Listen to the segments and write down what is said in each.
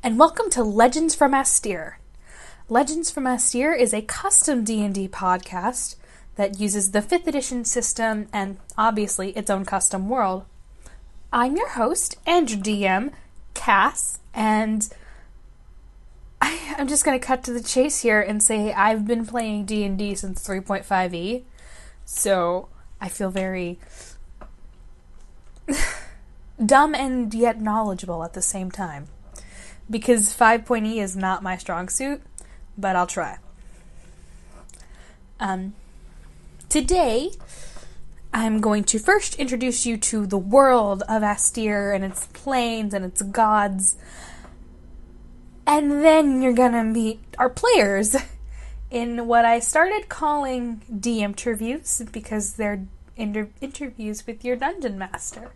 and welcome to Legends from Astyr. Legends from Astyr is a custom D&D podcast that uses the 5th edition system and, obviously, its own custom world. I'm your host, and your DM, Cass, and I'm just going to cut to the chase here and say I've been playing D&D since 3.5e, so I feel very dumb and yet knowledgeable at the same time. Because 5.e is not my strong suit, but I'll try. Today, I'm going to first introduce you to the world of Astyr and its planes and its gods. And then you're gonna meet our players in what I started calling DM-terviews, because they're interviews with your dungeon master.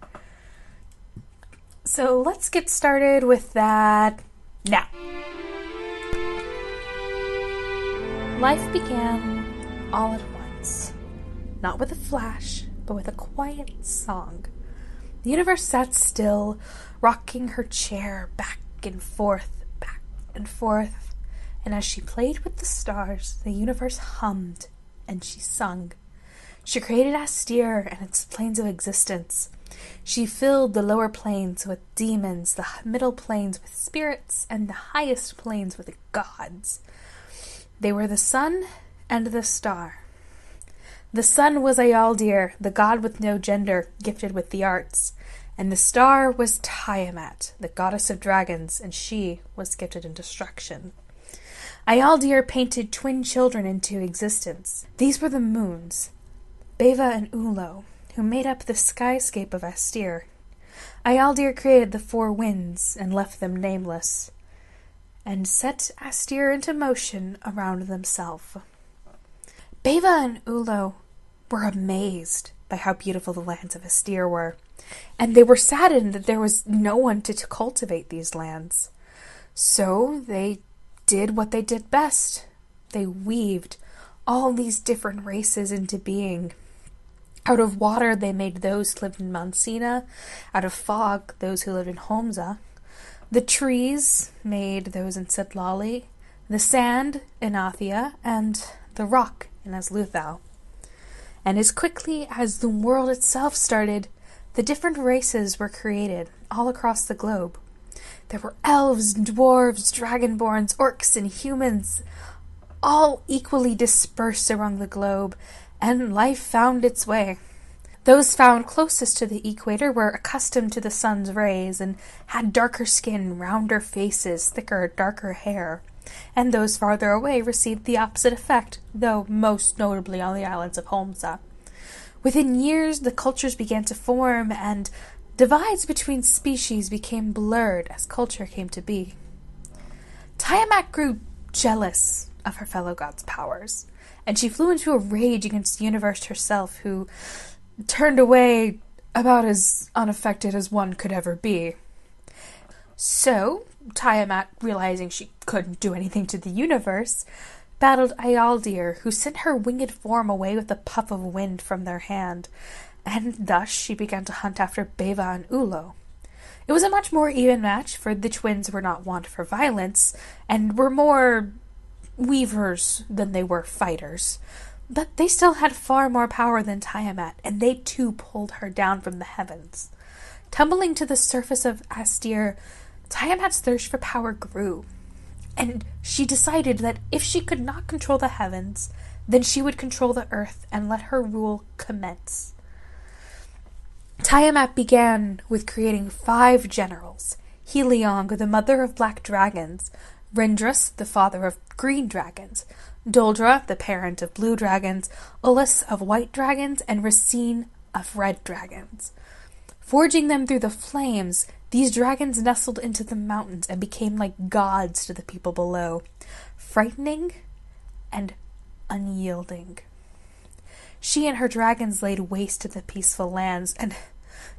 So let's get started with that now. Life began all at once. Not with a flash, but with a quiet song. The universe sat still, rocking her chair back and forth, and as she played with the stars, the universe hummed and she sung. She created Astyr and its planes of existence. She filled the lower planes with demons, the middle planes with spirits, and the highest planes with gods. They were the sun and the star. The sun was Ialdir, the god with no gender, gifted with the arts, and the star was Tiamat, the goddess of dragons, and she was gifted in destruction. Ialdir painted twin children into existence. These were the moons, Beva and Ulo, who made up the skyscape of Astyr. Ialdir created the 4 winds and left them nameless, and set Astyr into motion around themselves. Beva and Ulo were amazed by how beautiful the lands of Astyr were, and they were saddened that there was no one to cultivate these lands. So they did what they did best. They weaved all these different races into being. Out of water, they made those who lived in Monsina. Out of fog, those who lived in Homza. The trees made those in Sitlali. The sand in Athia. And the rock in Asluthal. And as quickly as the world itself started, the different races were created all across the globe. There were elves, dwarves, dragonborns, orcs, and humans, all equally dispersed around the globe, and life found its way. Those found closest to the equator were accustomed to the sun's rays and had darker skin, rounder faces, thicker, darker hair. And those farther away received the opposite effect, though most notably on the islands of Homza. Within years, the cultures began to form, and divides between species became blurred as culture came to be. Tiamat grew jealous of her fellow god's powers, and she flew into a rage against the universe herself, who turned away about as unaffected as one could ever be. So, Tiamat, realizing she couldn't do anything to the universe, battled Ialdir, who sent her winged form away with a puff of wind from their hand, and thus she began to hunt after Beva and Ulo. It was a much more even match, for the twins were not wont for violence, and were more weavers than they were fighters. But they still had far more power than Tiamat, and they too pulled her down from the heavens. Tumbling to the surface of Astyr, Tiamat's thirst for power grew, and she decided that if she could not control the heavens, then she would control the earth and let her rule commence. Tiamat began with creating 5 generals: Heliong, the mother of black dragons; Rindrus, the father of green dragons; Doldra, the parent of blue dragons; Ullus of white dragons; and Racine of red dragons. Forging them through the flames, these dragons nestled into the mountains and became like gods to the people below, frightening and unyielding. She and her dragons laid waste to the peaceful lands, and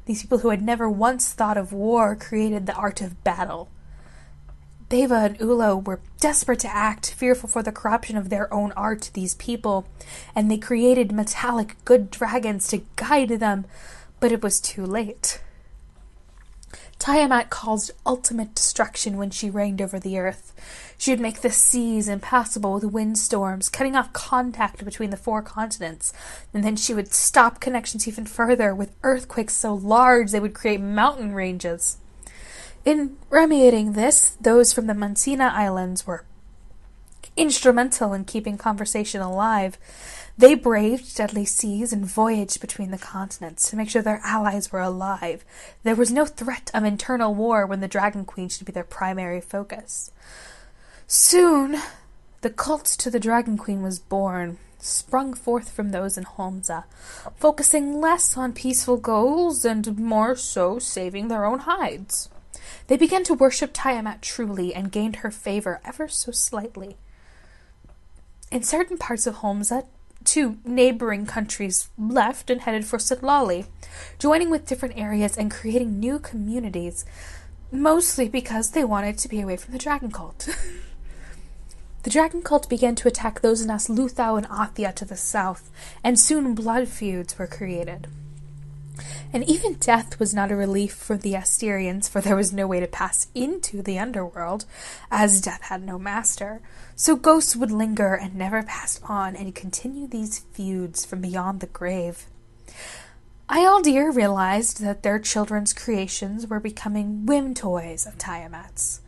these people who had never once thought of war created the art of battle. Beva and Ulo were desperate to act, fearful for the corruption of their own art to these people, and they created metallic good dragons to guide them, but it was too late. Tiamat caused ultimate destruction when she reigned over the earth. She would make the seas impassable with windstorms, cutting off contact between the 4 continents, and then she would stop connections even further with earthquakes so large they would create mountain ranges. In remediating this, those from the Mancina Islands were instrumental in keeping conversation alive. They braved deadly seas and voyaged between the continents to make sure their allies were alive. There was no threat of internal war when the Dragon Queen should be their primary focus. Soon, the cult to the Dragon Queen was born, sprung forth from those in Homza, focusing less on peaceful goals and more so saving their own hides. They began to worship Tiamat truly and gained her favor ever so slightly. In certain parts of Homza, 2 neighboring countries left and headed for Sitlali, joining with different areas and creating new communities, mostly because they wanted to be away from the dragon cult. The dragon cult began to attack those in Asluthau and Athia to the south, and soon blood feuds were created. And even death was not a relief for the Astyrians, for there was no way to pass into the underworld, as death had no master. So ghosts would linger and never pass on and continue these feuds from beyond the grave. Astyr realized that their children's creations were becoming whim toys of Tiamat's,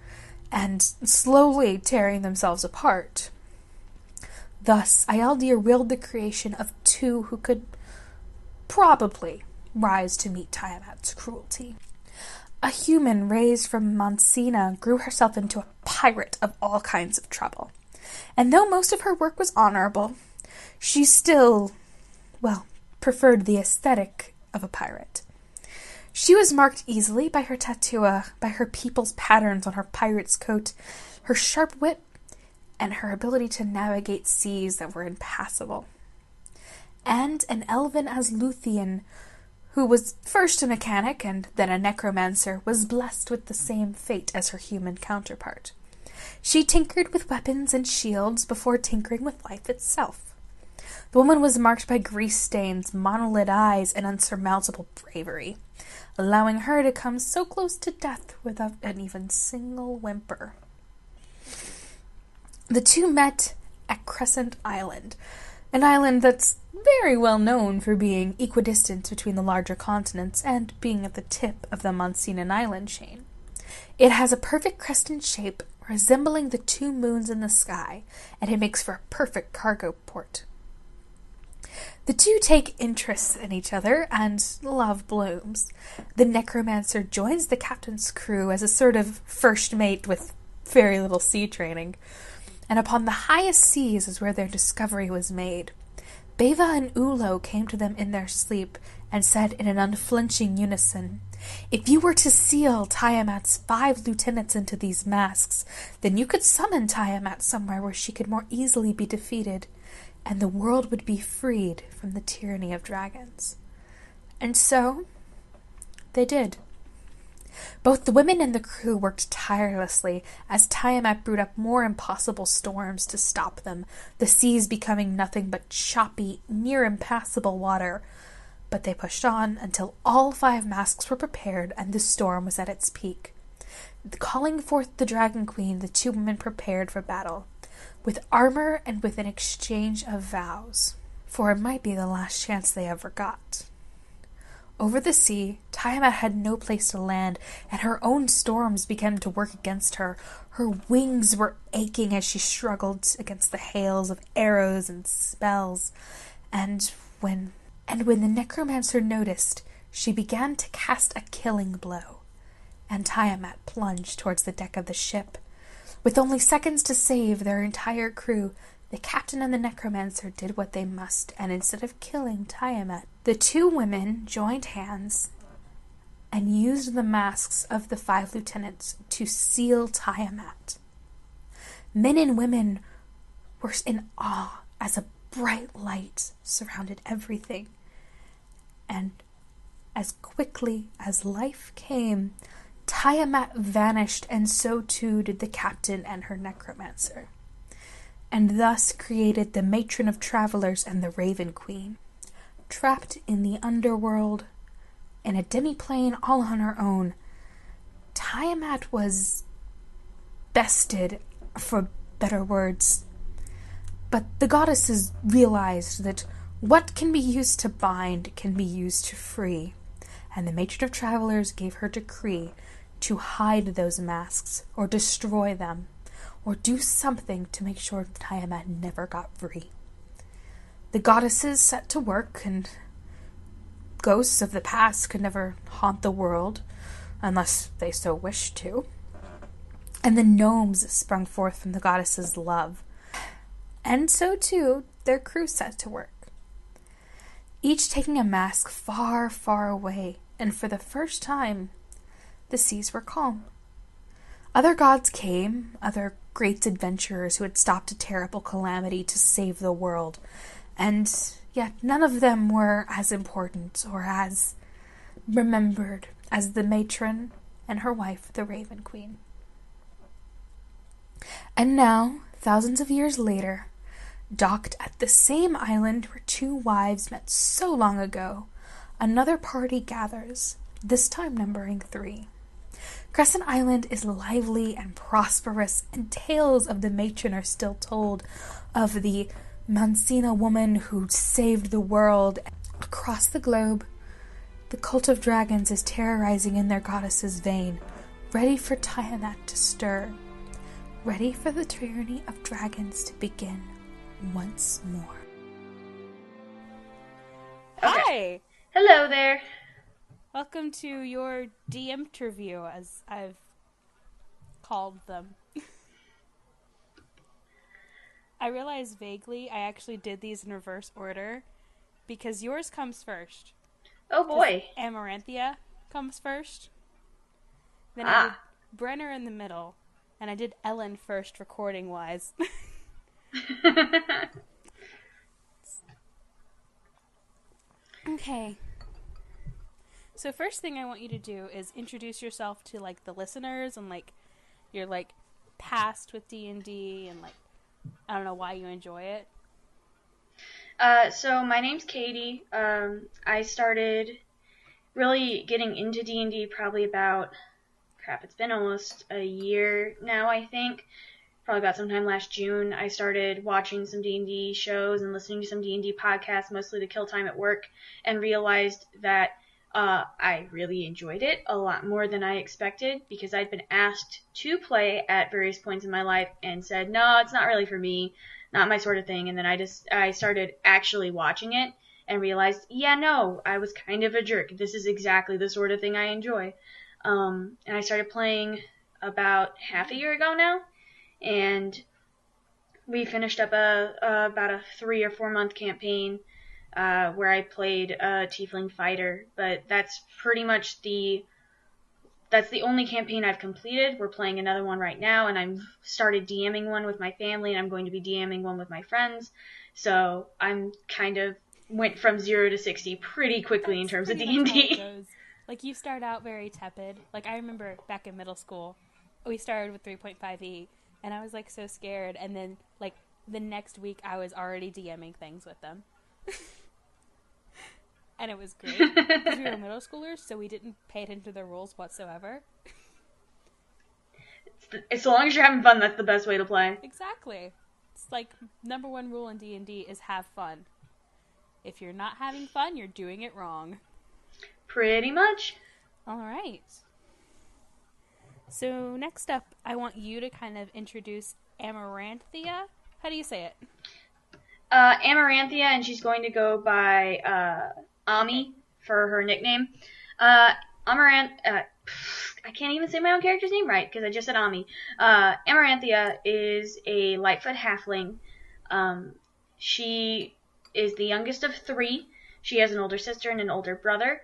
and slowly tearing themselves apart. Thus, Astyr willed the creation of 2 who could probably rise to meet Tiamat's cruelty. A human raised from Mancina grew herself into a pirate of all kinds of trouble. And though most of her work was honorable, she still, preferred the aesthetic of a pirate. She was marked easily by her tattoo, by her people's patterns on her pirate's coat, her sharp wit, and her ability to navigate seas that were impassable. And an elven Asluthian, who was first a mechanic and then a necromancer, was blessed with the same fate as her human counterpart. She tinkered with weapons and shields before tinkering with life itself. The woman was marked by grease stains, monolith eyes, and unsurmountable bravery, allowing her to come so close to death without an even single whimper. The 2 met at Crescent Island, an island that's very well known for being equidistant between the larger continents and being at the tip of the Mancinan island chain. It has a perfect crescent shape resembling the 2 moons in the sky, and it makes for a perfect cargo port. The 2 take interest in each other and love blooms. The necromancer joins the captain's crew as a sort of first mate with very little sea training, and upon the highest seas is where their discovery was made. Beva and Ulo came to them in their sleep and said in an unflinching unison, "If you were to seal Tiamat's 5 lieutenants into these masks, then you could summon Tiamat somewhere where she could more easily be defeated, and the world would be freed from the tyranny of dragons." And so they did. Both the women and the crew worked tirelessly as Tiamat brewed up more impossible storms to stop them, the seas becoming nothing but choppy, near impassable water. But they pushed on until all 5 masks were prepared and the storm was at its peak. Calling forth the Dragon Queen, the 2 women prepared for battle, with armor and with an exchange of vows, for it might be the last chance they ever got. Over the sea, Tiamat had no place to land, and her own storms began to work against her. Her wings were aching as she struggled against the hails of arrows and spells. And when the necromancer noticed, she began to cast a killing blow, and Tiamat plunged towards the deck of the ship. With only seconds to save their entire crew, the captain and the necromancer did what they must, and instead of killing Tiamat, the 2 women joined hands and used the masks of the 5 lieutenants to seal Tiamat. Men and women were in awe as a bright light surrounded everything. And as quickly as life came, Tiamat vanished, and so too did the captain and her necromancer, and thus created the matron of travelers and the Raven Queen. Trapped in the underworld, in a demi-plane all on her own, Tiamat was bested, for better words. But the goddesses realized that what can be used to bind can be used to free, and the matron of travelers gave her decree to hide those masks, or destroy them, or do something to make sure Tiamat never got free. The goddesses set to work, and ghosts of the past could never haunt the world, unless they so wished to. And the gnomes sprung forth from the goddesses' love, and so too their crew set to work, each taking a mask far, far away, and for the first time the seas were calm. Other gods came, other great adventurers who had stopped a terrible calamity to save the world, and yet none of them were as important or as remembered as the matron and her wife, the Raven Queen. And now, thousands of years later, docked at the same island where two wives met so long ago, another party gathers, this time numbering 3. Crescent Island is lively and prosperous, and tales of the matron are still told, of the Mancina woman who saved the world. Across the globe, the cult of dragons is terrorizing in their goddess's vein, ready for Tiamat to stir, ready for the tyranny of dragons to begin once more. Okay. Hi! Hello there. Welcome to your DM interview, as I've called them. I realize vaguely I actually did these in reverse order, because yours comes first. Oh boy. Amaranthia comes first. Then I did Brenner in the middle, and I did Ellen first recording-wise. Okay. So first thing I want you to do is introduce yourself to, like, the listeners and, like, your, like, past with D&D and, like, I don't know why you enjoy it. So my name's Katie. I started really getting into D&D probably about, it's been almost a year now, I think. Probably about sometime last June. I started watching some D&D shows and listening to some D&D podcasts, mostly to kill time at work, and realized that I really enjoyed it a lot more than I expected, because I'd been asked to play at various points in my life and said, no, it's not really for me, not my sort of thing. And then I started actually watching it and realized, yeah, no, I was kind of a jerk. This is exactly the sort of thing I enjoy. And I started playing about half a year ago now, and we finished up about a 3 or 4 month campaign where I played a tiefling fighter, but that's pretty much the only campaign I've completed. We're playing another one right now, and I've started DMing one with my family, and I'm going to be DMing one with my friends. So I'm kind of went from 0 to 60 pretty quickly in terms of D&D. Like, you start out very tepid. Like, I remember back in middle school, we started with 3.5e, and I was, like, so scared. And then, like, the next week, I was already DMing things with them. And it was great, because we were middle schoolers, so we didn't pay attention to the rules whatsoever. As long as you're having fun, that's the best way to play. Exactly. It's like, number 1 rule in D&D is have fun. If you're not having fun, you're doing it wrong. Pretty much. Alright. So, next up, I want you to kind of introduce Amaranthia. How do you say it? Amaranthia, and she's going to go by Ami for her nickname. I can't even say my own character's name right because I just said Ami. Amaranthia is a Lightfoot halfling. She is the youngest of 3. She has an older sister and an older brother.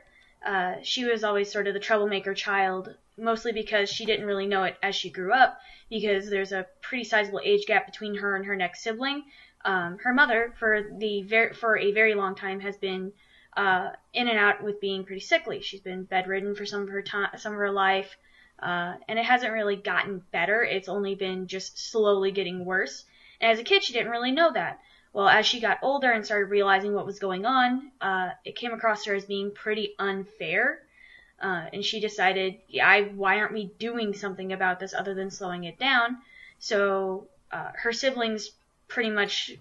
She was always sort of the troublemaker child, mostly because she didn't really know it as she grew up, because there's a pretty sizable age gap between her and her next sibling. Her mother, for a very long time, has been in and out with being pretty sickly. She's been bedridden for some of her life, and it hasn't really gotten better. It's only been just slowly getting worse. And as a kid, she didn't really know that. Well, as she got older and started realizing what was going on, it came across her as being pretty unfair. And she decided, why aren't we doing something about this other than slowing it down? So her siblings pretty much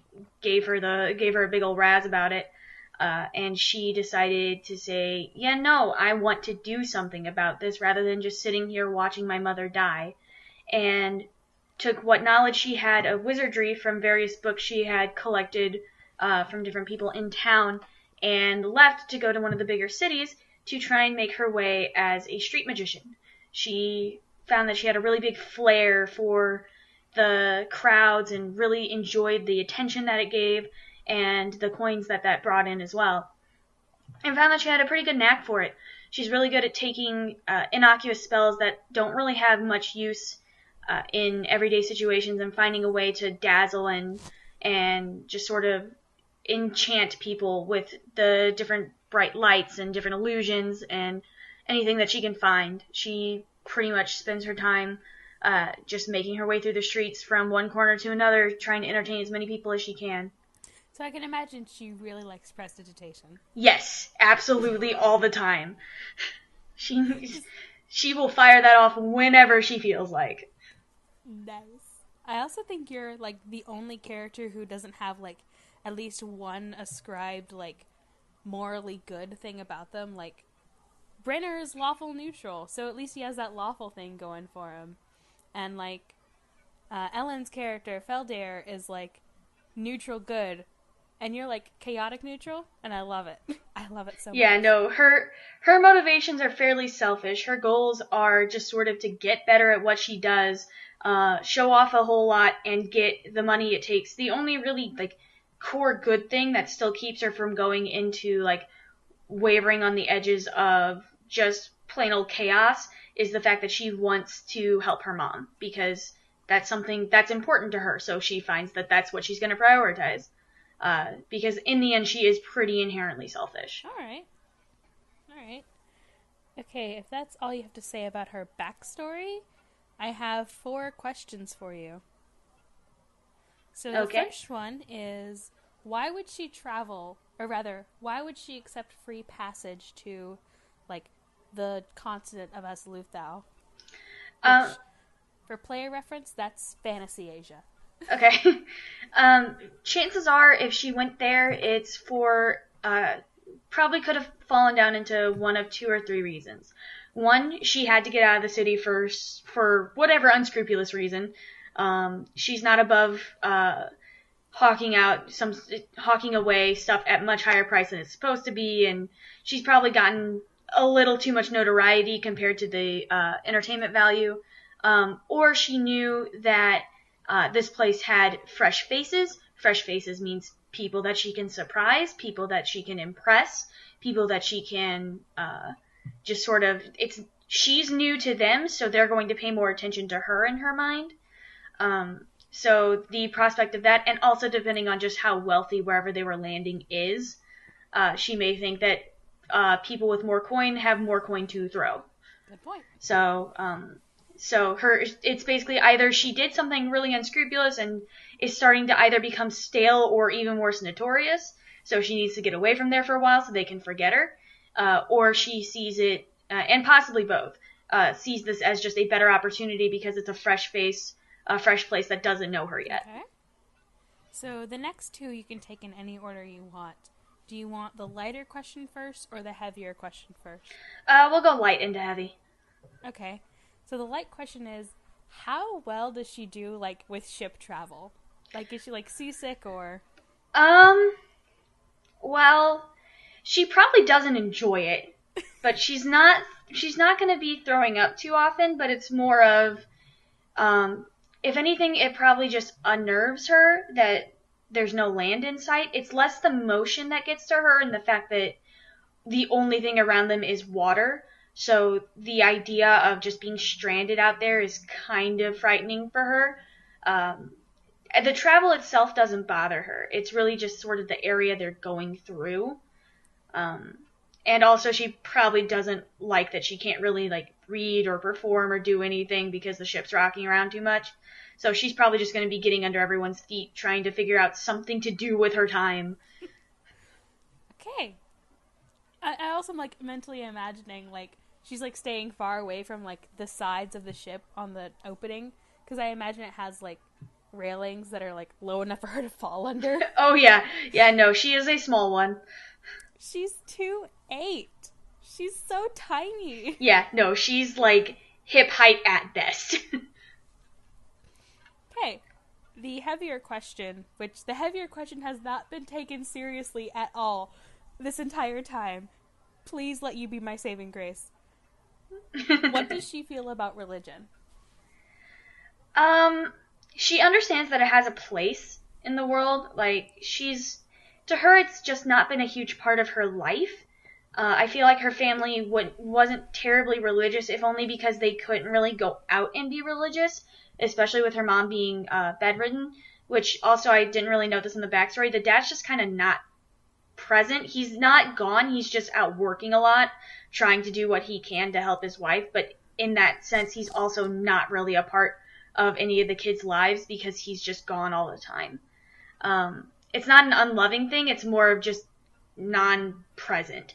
gave her a big old razz about it, and she decided to say, yeah, no, I want to do something about this rather than just sitting here watching my mother die. And took what knowledge she had of wizardry from various books she had collected from different people in town, and left to go to one of the bigger cities to try and make her way as a street magician. She found that she had a really big flair for the crowds and really enjoyed the attention that it gave and the coins that brought in as well. And found that she had a pretty good knack for it. She's really good at taking innocuous spells that don't really have much use in everyday situations and finding a way to dazzle and just sort of enchant people with the different bright lights and different illusions and anything that she can find. She pretty much spends her time just making her way through the streets from one corner to another, trying to entertain as many people as she can. So I can imagine she really likes prestidigitation. Yes, absolutely, all the time. She will fire that off whenever she feels like. Nice. I also think you're, like, the only character who doesn't have, like, at least one ascribed, like, morally good thing about them. Like, Brenner is lawful neutral, so at least he has that lawful thing going for him. And, like, Ellen's character, Feldair, is, like, neutral good. And you're, like, chaotic neutral, and I love it. I love it so much. Yeah, no, her motivations are fairly selfish. Her goals are just sort of to get better at what she does, show off a whole lot, and get the money it takes. The only really, like, core good thing that still keeps her from going into, like, wavering on the edges of just plain old chaos is the fact that she wants to help her mom, because that's something that's important to her, so she finds that that's what she's going to prioritize. Because in the end, she is pretty inherently selfish. Alright. Okay, if that's all you have to say about her backstory, I have 4 questions for you. So the first one is, why would she travel, or rather, why would she accept free passage to, like, the continent of Asluthau? For player reference, that's Fantasy Asia. Okay. Chances are, if she went there, it's for, probably could have fallen down into one of 2 or 3 reasons. One, she had to get out of the city first for whatever unscrupulous reason. She's not above, hawking away stuff at much higher price than it's supposed to be, and she's probably gotten a little too much notoriety compared to the, entertainment value. Or she knew that this place had fresh faces. Fresh faces means people that she can surprise, people that she can impress, people that she can just sort of... she's new to them, so they're going to pay more attention to her in her mind. So the prospect of that, and also depending on just how wealthy wherever they were landing is, she may think that people with more coin have more coin to throw. Good point. So it's basically either she did something really unscrupulous and is starting to either become stale or even worse, notorious, so she needs to get away from there for a while so they can forget her, or she sees it, and possibly both, sees this as just a better opportunity because it's a fresh face, a fresh place that doesn't know her yet. Okay. So the next 2 you can take in any order you want. Do you want the lighter question first or the heavier question first? We'll go light into heavy. Okay. So the light question is, how well does she do, like, with ship travel? Like, is she, like, seasick or... Well, she probably doesn't enjoy it, but she's not gonna be throwing up too often, but it's more of, if anything, it probably just unnerves her that there's no land in sight. It's less the motion that gets to her and the fact that the only thing around them is water. So the idea of just being stranded out there is kind of frightening for her. The travel itself doesn't bother her. It's really just sort of the area they're going through. And also she probably doesn't like that she can't really, like, read or perform or do anything because the ship's rocking around too much. So she's probably just going to be getting under everyone's feet trying to figure out something to do with her time. Okay. I also am, like, mentally imagining, like, she's like staying far away from like the sides of the ship on the opening, because I imagine it has like railings that are like low enough for her to fall under. Oh yeah. Yeah, no, she is a small one. She's 2'8". She's so tiny. Yeah, no, she's like hip height at best. Okay, the heavier question, which the heavier question has not been taken seriously at all this entire time. Please let you be my saving grace. What does she feel about religion? She understands that it has a place in the world. Like, to her, it's just not been a huge part of her life. I feel like her family wasn't terribly religious, if only because they couldn't really go out and be religious, especially with her mom being bedridden, which also I didn't really know this in the backstory. The dad's just kind of not present. He's not gone. He's just out working a lot, trying to do what he can to help his wife. But in that sense, he's also not really a part of any of the kids' lives because he's just gone all the time. It's not an unloving thing. It's more of just non-present.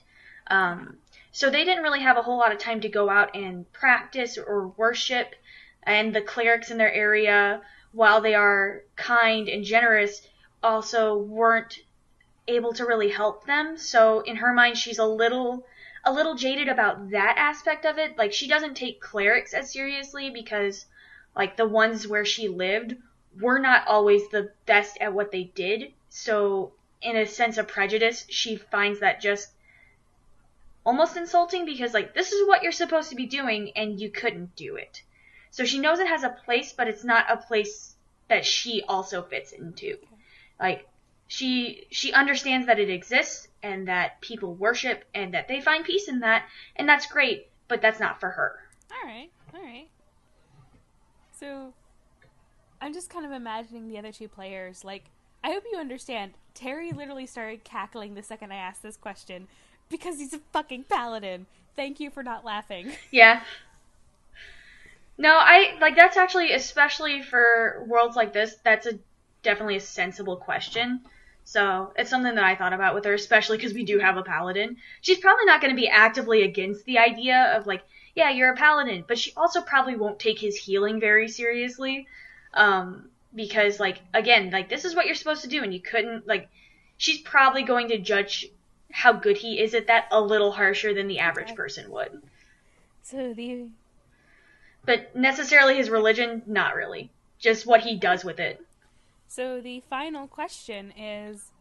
So they didn't really have a whole lot of time to go out and practice or worship. And the clerics in their area, while they are kind and generous, also weren't able to really help them. So in her mind, she's a little jaded about that aspect of it. Like, she doesn't take clerics as seriously because, like, the ones where she lived were not always the best at what they did. So in a sense of prejudice, she finds that just almost insulting because, like, this is what you're supposed to be doing and you couldn't do it. So she knows it has a place, but it's not a place that she also fits into. Like, she understands that it exists and that people worship and that they find peace in that, and that's great, but that's not for her. All right. So, I'm just kind of imagining the other two players. Like, I hope you understand, Terry literally started cackling the second I asked this question because he's a fucking paladin. Thank you for not laughing. Yeah. No, that's actually, especially for worlds like this, that's definitely a sensible question. So it's something that I thought about with her, especially because we do have a paladin. She's probably not going to be actively against the idea of, like, yeah, you're a paladin, but she also probably won't take his healing very seriously. Because, like, again, like, this is what you're supposed to do, and you couldn't, like, she's probably going to judge how good he is at that a little harsher than the average person would. But necessarily his religion, not really. Just what he does with it. So the final question is,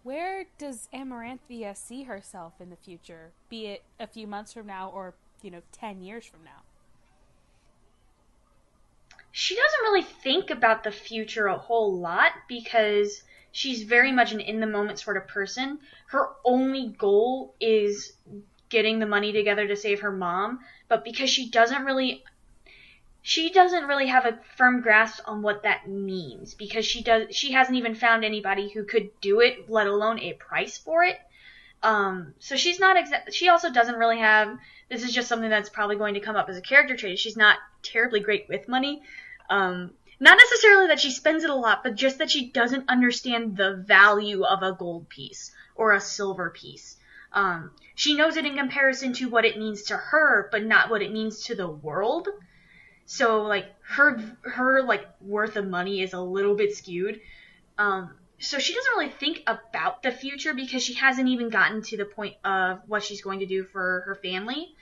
where does Amaranthia see herself in the future? Be it a few months from now or, 10 years from now? She doesn't really think about the future a whole lot because she's very much an in-the-moment sort of person. Her only goal is getting the money together to save her mom, but because she doesn't really have a firm grasp on what that means because she hasn't even found anybody who could do it, let alone a price for it. So she's not she also doesn't really have, this is just something that's probably going to come up as a character trait. She's not terribly great with money. Not necessarily that she spends it a lot, but just that she doesn't understand the value of a gold piece or a silver piece. She knows it in comparison to what it means to her, but not what it means to the world. So, like, her like, worth of money is a little bit skewed. So she doesn't really think about the future because she hasn't even gotten to the point of what she's going to do for her family.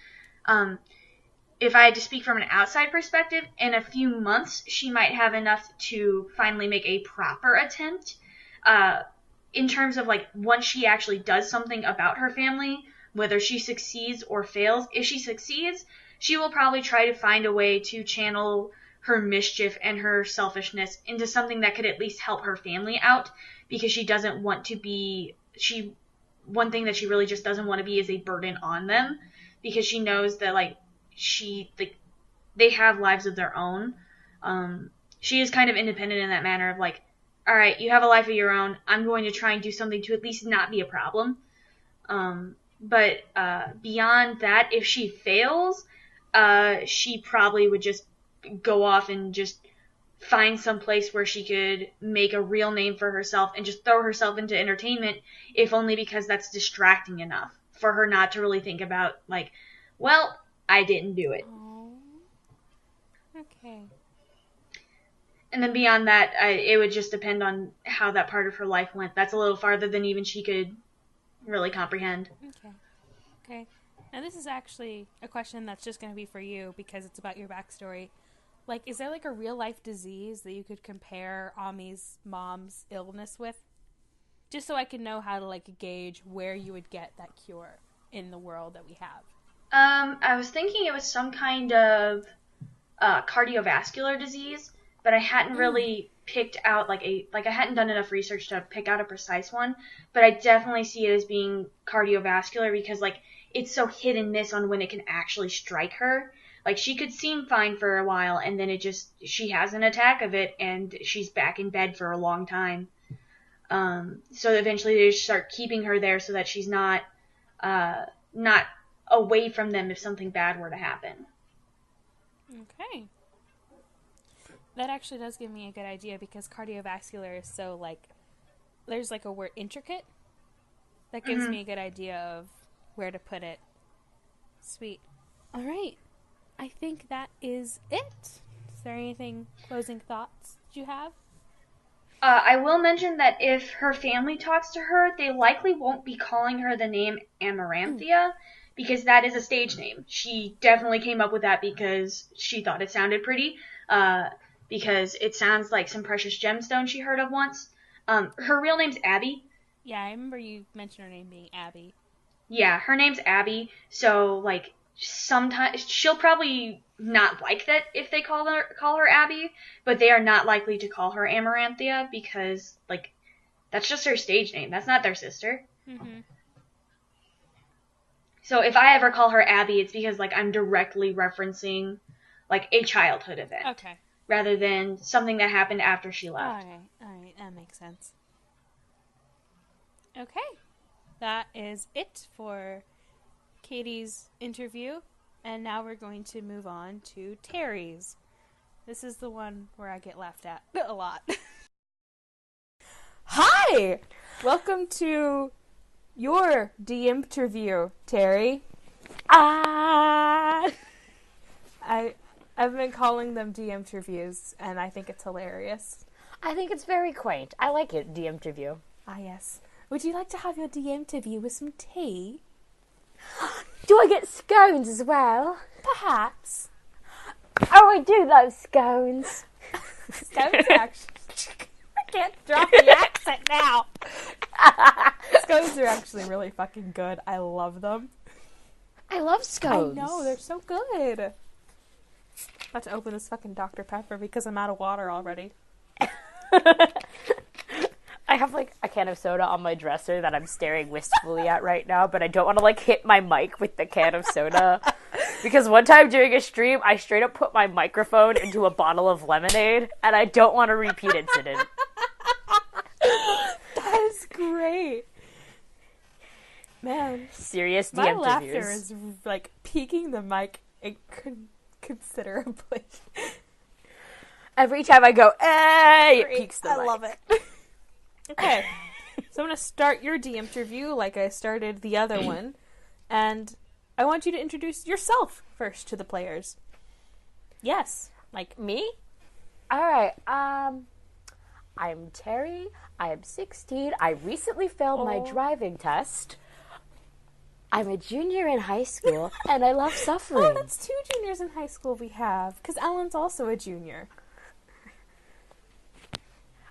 If I had to speak from an outside perspective, in a few months, she might have enough to finally make a proper attempt. In terms of, like, once she actually does something about her family, whether she succeeds or fails. If she succeeds, she will probably try to find a way to channel her mischief and her selfishness into something that could at least help her family out, because she doesn't want to be, one thing that she really just doesn't want to be is a burden on them, because she knows that, like, they have lives of their own. She is kind of independent in that manner of, like, alright, you have a life of your own, I'm going to try and do something to at least not be a problem. But beyond that, if she fails, she probably would just go off and just find some place where she could make a real name for herself and just throw herself into entertainment, if only because that's distracting enough for her not to really think about, like, well, I didn't do it. Oh. Okay. And then beyond that, it would just depend on how that part of her life went. That's a little farther than even she could really comprehend. Okay. Now this is actually a question that's just going to be for you because it's about your backstory. Like, is there like a real life disease that you could compare Ami's mom's illness with? Just so I can know how to like gauge where you would get that cure in the world that we have. I was thinking it was some kind of cardiovascular disease, but I hadn't really picked out I hadn't done enough research to pick out a precise one, but I definitely see it as being cardiovascular because like it's so hit and miss on when it can actually strike her. Like she could seem fine for a while and then she has an attack of it and she's back in bed for a long time. So eventually they just start keeping her there so that she's not away from them if something bad were to happen. Okay. That actually does give me a good idea because cardiovascular is so like, there's like a word intricate. That gives me a good idea of where to put it. Sweet. All right. I think that is it. Is there anything, closing thoughts that you have? I will mention that if her family talks to her, they likely won't be calling her the name Amaranthia, because that is a stage name. She definitely came up with that because she thought it sounded pretty, because it sounds like some precious gemstone she heard of once. Her real name's Abby. Yeah, I remember you mentioned her name being Abby. Yeah, her name's Abby, so, like, sometimes she'll probably not like that if they call her Abby, but they are not likely to call her Amaranthia because, like, that's just her stage name. That's not their sister. Mm-hmm. So if I ever call her Abby, it's because, like, I'm directly referencing, like, a childhood event. Okay. Rather than something that happened after she left. Alright, that makes sense. Okay. That is it for Katie's interview. And now we're going to move on to Terry's. This is the one where I get laughed at a lot. Hi! Welcome to your de-interview, Terry. I've been calling them de-interviews, and I think it's hilarious. I think it's very quaint. I like it, de-interview. Ah, yes. Would you like to have your de-interview with some tea? Do I get scones as well? Perhaps. Oh, I do love scones. Scones are actually... I can't drop the accent now. Scones are actually really fucking good. I love them. I love scones. I know, they're so good. About to open this fucking Dr. Pepper because I'm out of water already. I have like a can of soda on my dresser that I'm staring wistfully at right now, but I don't want to like hit my mic with the can of soda. Because one time during a stream, I straight up put my microphone into a bottle of lemonade, and I don't want a repeat incident. That is great. Man. Serious My DM laughter interviews. is like peaking the mic considerably. Every time I go, hey, it Great. peaks the mic. I love it. Okay, so I'm going to start your de-interview like I started the other one, and I want you to introduce yourself first to the players. Yes, like me? Alright, I'm Terry, I am 16, I recently failed my driving test. I'm a junior in high school, and I love suffering. Oh, that's 2 juniors in high school we have, because Ellen's also a junior.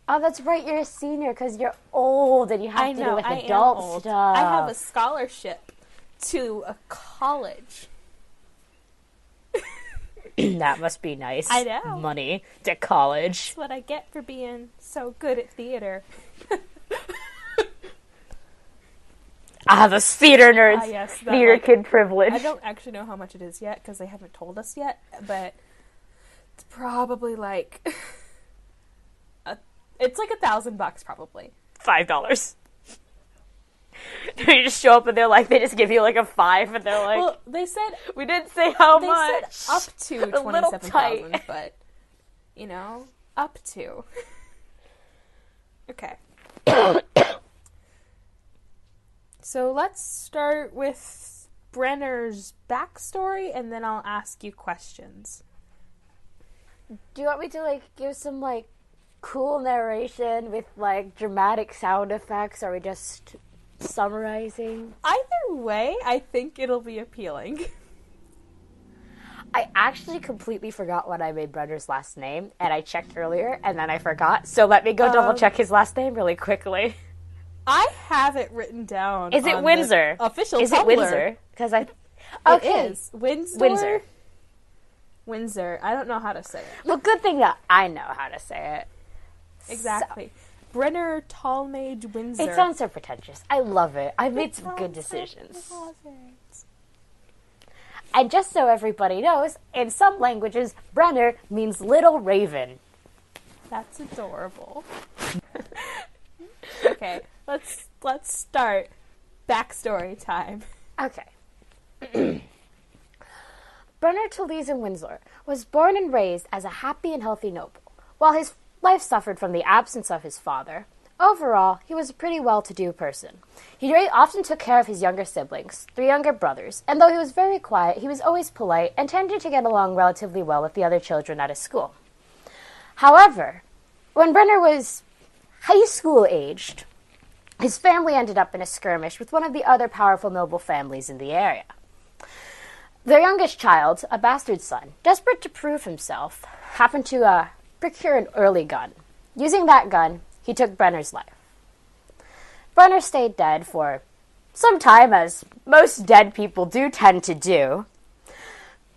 Oh, that's right, you're a senior because you're old and you have to do with adult stuff. I have a scholarship to a college. That must be nice. I know. Money to college. That's what I get for being so good at theater. The theater nerds. Yes, theater kid privilege. I don't actually know how much it is yet because they haven't told us yet, but it's probably like... It's like $1,000 probably. $5. You just show up and they just give you like a 5 and they're like, well, they said we didn't say how much. They said up to 27,000, but you know, up to. Okay. So let's start with Brenner's backstory, and then I'll ask you questions. Do you want me to, like, give some, like, cool narration with, like, dramatic sound effects? Or are we just summarizing? Either way, I think it'll be appealing. I actually completely forgot what I made Brenner's last name, and I checked earlier, and then I forgot. So let me go double check his last name really quickly. I have it written down. Is it Windsor? Official Is Tumblr. it Windsor? Because I. Okay. It is. Windsor? Windsor. I don't know how to say it. Well, good thing that I know how to say it. Exactly. So, Brenner Talmage Windsor. It sounds so pretentious. I love it. I've made some good decisions. And just so everybody knows, in some languages, Brenner means little raven. That's adorable. Okay, let's start backstory time. Okay. Brenner Taliesin Windsor was born and raised as a happy and healthy noble. While his life suffered from the absence of his father, overall, he was a pretty well-to-do person. He often took care of his younger siblings, 3 younger brothers, and though he was very quiet, he was always polite and tended to get along relatively well with the other children at his school. However, when Brenner was high school-aged, his family ended up in a skirmish with one of the other powerful noble families in the area. Their youngest child, a bastard son, desperate to prove himself, happened to procure an early gun. Using that gun, he took Brenner's life. Brenner stayed dead for some time, as most dead people do tend to do,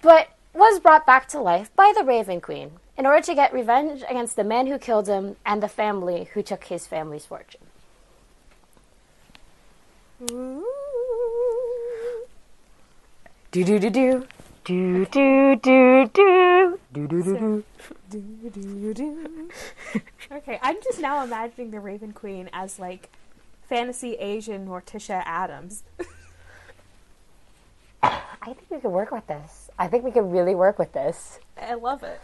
but was brought back to life by the Raven Queen in order to get revenge against the man who killed him and the family who took his family's fortune. Ooh. Do do do do do do do do do do do do. Okay, I'm just now imagining the Raven Queen as like fantasy Asian Morticia Adams. I think we could work with this. I think we could really work with this. I love it.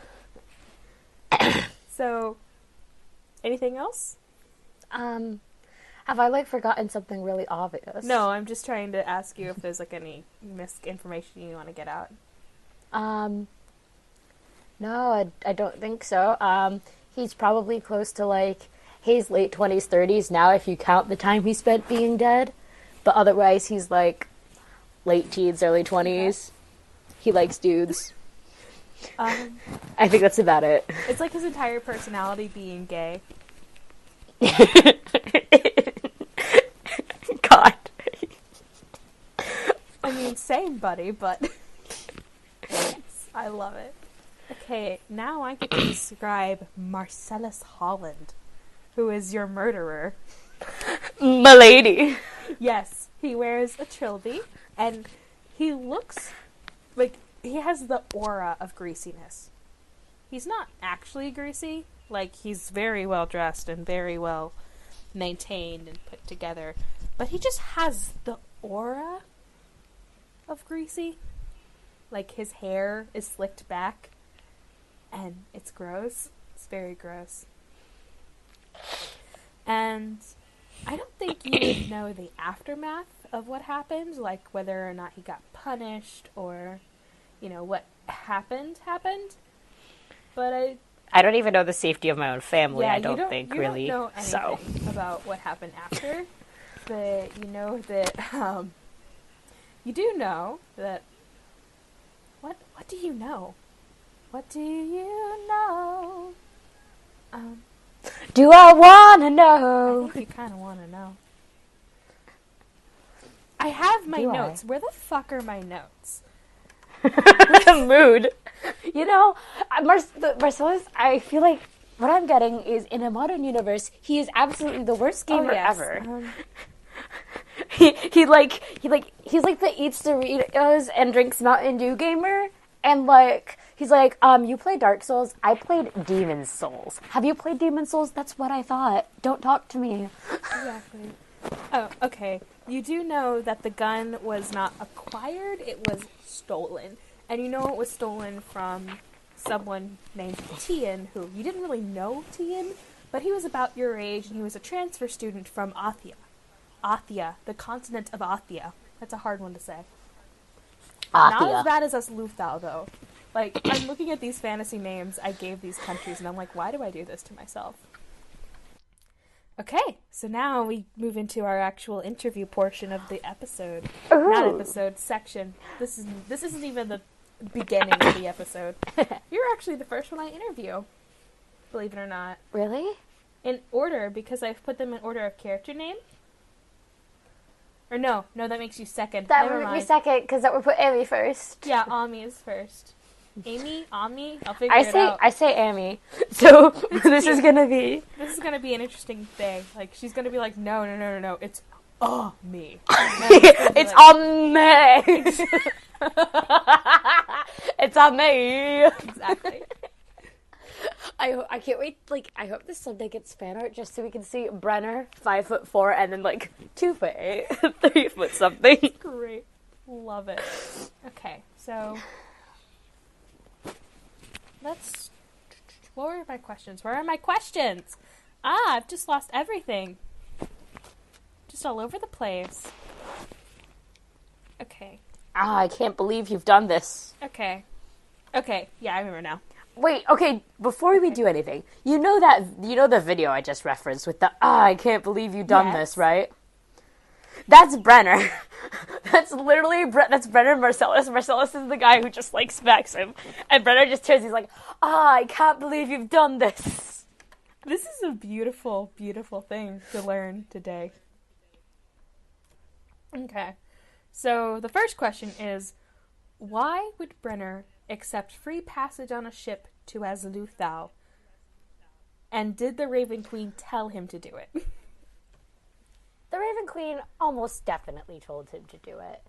So, anything else? Have I like forgotten something really obvious? No, I'm just trying to ask you if there's like any misinformation you want to get out. No, I don't think so. He's probably close to like his late 20s, 30s now if you count the time he spent being dead. But otherwise he's like late teens, early 20s. Okay. He likes dudes. I think that's about it. It's like his entire personality being gay. God. I mean, same, buddy, but I love it. Okay, now I get to describe Marcellus Holland, who is your murderer. M'lady. Yes, he wears a trilby, and he looks like he has the aura of greasiness. He's not actually greasy. Like, he's very well dressed and very well maintained and put together. But he just has the aura of greasy. Like, his hair is slicked back. And it's gross. It's very gross. And I don't think you would know the aftermath of what happened. Like, whether or not he got punished or, you know, what happened. But I don't even know the safety of my own family, yeah, I don't think, really. You don't know anything about what happened after, but you know that, you do know that, what do you know? What do you know? Do I wanna know? I think you kinda wanna know. I have my notes. Where the fuck are my notes? The mood. You know, Marcellus, I feel like what I'm getting is in a modern universe, he is absolutely the worst gamer ever. He's like the eats Doritos and drinks Mountain Dew gamer, and like he's like, you play Dark Souls, I played Demon's Souls. Have you played Demon's Souls? That's what I thought. Don't talk to me. Exactly. Oh, okay. You do know that the gun was not acquired, it was stolen. And you know it was stolen from someone named Tian, who you didn't really know Tian, but he was about your age and he was a transfer student from Athia. Athia, the continent of Athia. That's a hard one to say. Not Atyr. as bad as Luthal, though. Like, I'm looking at these fantasy names I gave these countries, and I'm like, why do I do this to myself? Okay, so now we move into our actual interview portion of the episode. Ooh. Not episode, section. This isn't even the beginning of the episode. You're actually the first one I interview, believe it or not. Really? In order, because I've put them in order of character name. Or no, that makes you second. That Never would mind. be second, because that would put Amy first. Yeah, Ami is first. Amy, Ami, I'll figure it out. I say Amy. So this is gonna be an interesting day. Like, she's gonna be like, no, it's me. it's on me. It's on me. Exactly. I can't wait. Like, I hope this someday gets fan art just so we can see Brenner 5'4" and then like 2'8", 3 foot something. Great. Love it. Okay, so what were my questions? Where are my questions? I've just lost everything. Just all over the place. Okay. I can't believe you've done this. Okay, yeah, I remember now. Wait, okay, before we do anything, you know the video I just referenced with the, I can't believe you've done this, right? That's Brenner. That's literally, that's Brenner Marcellus. Marcellus is the guy who just, like, smacks him. And Brenner just turns, he's like, I can't believe you've done this. This is a beautiful, beautiful thing to learn today. Okay, so the first question is, why would Brenner accept free passage on a ship to Azluthal? And did the Raven Queen tell him to do it? The Raven Queen almost definitely told him to do it.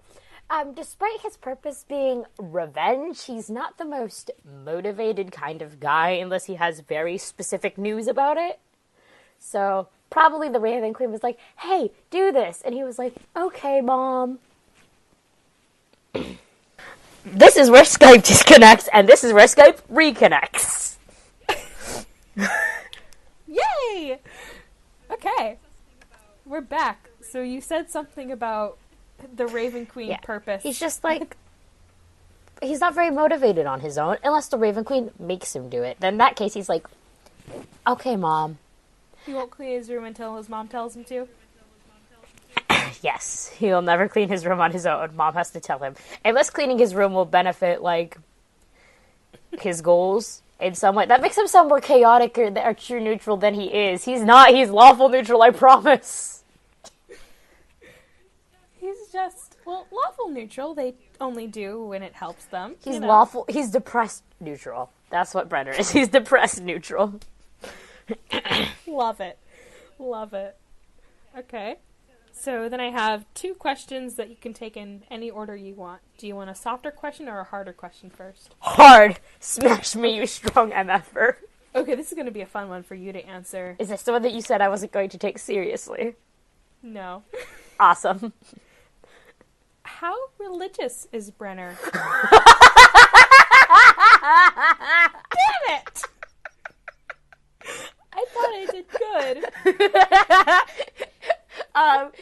Despite his purpose being revenge, he's not the most motivated kind of guy unless he has very specific news about it. So probably the Raven Queen was like, hey, do this. And he was like, okay, Mom. This is where Skype disconnects, and this is where Skype reconnects. Yay! Okay. We're back. So you said something about the Raven Queen purpose. He's just like, he's not very motivated on his own, unless the Raven Queen makes him do it. Then in that case, he's like, okay, Mom. He won't clean his room until his mom tells him to? Yes, he'll never clean his room on his own. Mom has to tell him. Unless cleaning his room will benefit, like, his goals in some way. That makes him sound more chaotic or true neutral than he is. He's not. He's lawful neutral, I promise. He's just, well, lawful neutral. They only do when it helps them. He's lawful. He's depressed neutral. That's what Brenner is. He's depressed neutral. Love it. Love it. Okay. So then I have 2 questions that you can take in any order you want. Do you want a softer question or a harder question first? Hard. Smash me, you strong MFer. Okay, this is going to be a fun one for you to answer. Is this the one that you said I wasn't going to take seriously? No. Awesome. How religious is Brenner? Damn it! I thought I did good.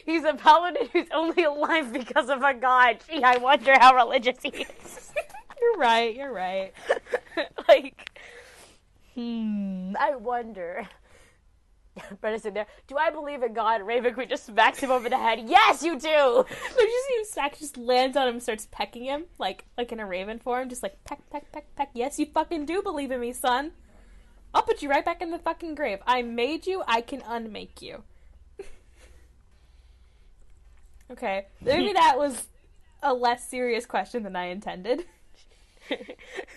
He's a paladin who's only alive because of a god. Gee, I wonder how religious he is. You're right. Like, I wonder. Brenna's in there. Do I believe in God? Raven Queen just smacks him over the head. Yes, you do! So you see him Sack just lands on him and starts pecking him, like in a raven form, just like peck, peck, peck, peck. Yes, you fucking do believe in me, son. I'll put you right back in the fucking grave. I made you, I can unmake you. Okay, maybe that was a less serious question than I intended.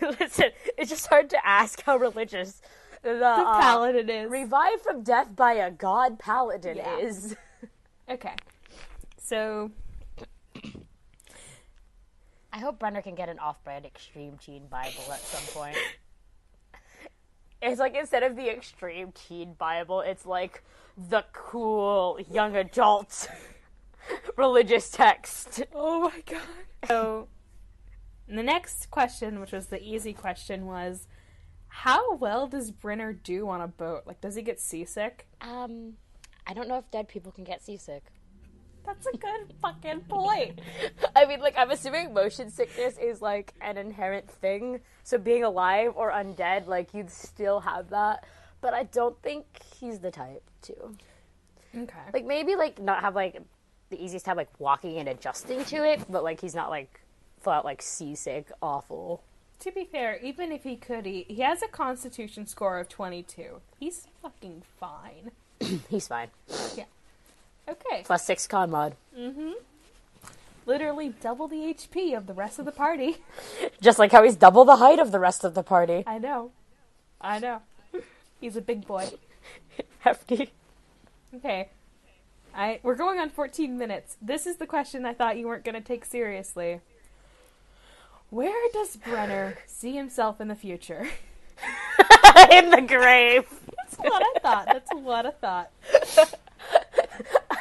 Listen, it's just hard to ask how religious the paladin is. Revived from death by a god paladin is. Okay, so I hope Brenner can get an off-brand Extreme Teen Bible at some point. It's like, instead of the Extreme Teen Bible, it's like the cool young adult religious text. Oh my god. So, the next question, which was the easy question, was, how well does Brenner do on a boat? Like, does he get seasick? I don't know if dead people can get seasick. That's a good fucking point. I mean, like, I'm assuming motion sickness is, like, an inherent thing. So being alive or undead, like, you'd still have that. But I don't think he's the type to. Okay. Like, maybe, like, not have, like, the easiest time, like, walking and adjusting to it. But, like, he's not, like, flat, like, seasick, awful. To be fair, even if he could, he has a constitution score of 22. He's fucking fine. He's fine. Yeah. Okay. Plus 6 con mod. Mm-hmm. Literally double the HP of the rest of the party. Just like how he's double the height of the rest of the party. I know. He's a big boy. Hefty. Okay. We're going on 14 minutes. This is the question I thought you weren't going to take seriously. Where does Brenner see himself in the future? In the grave. That's what I thought.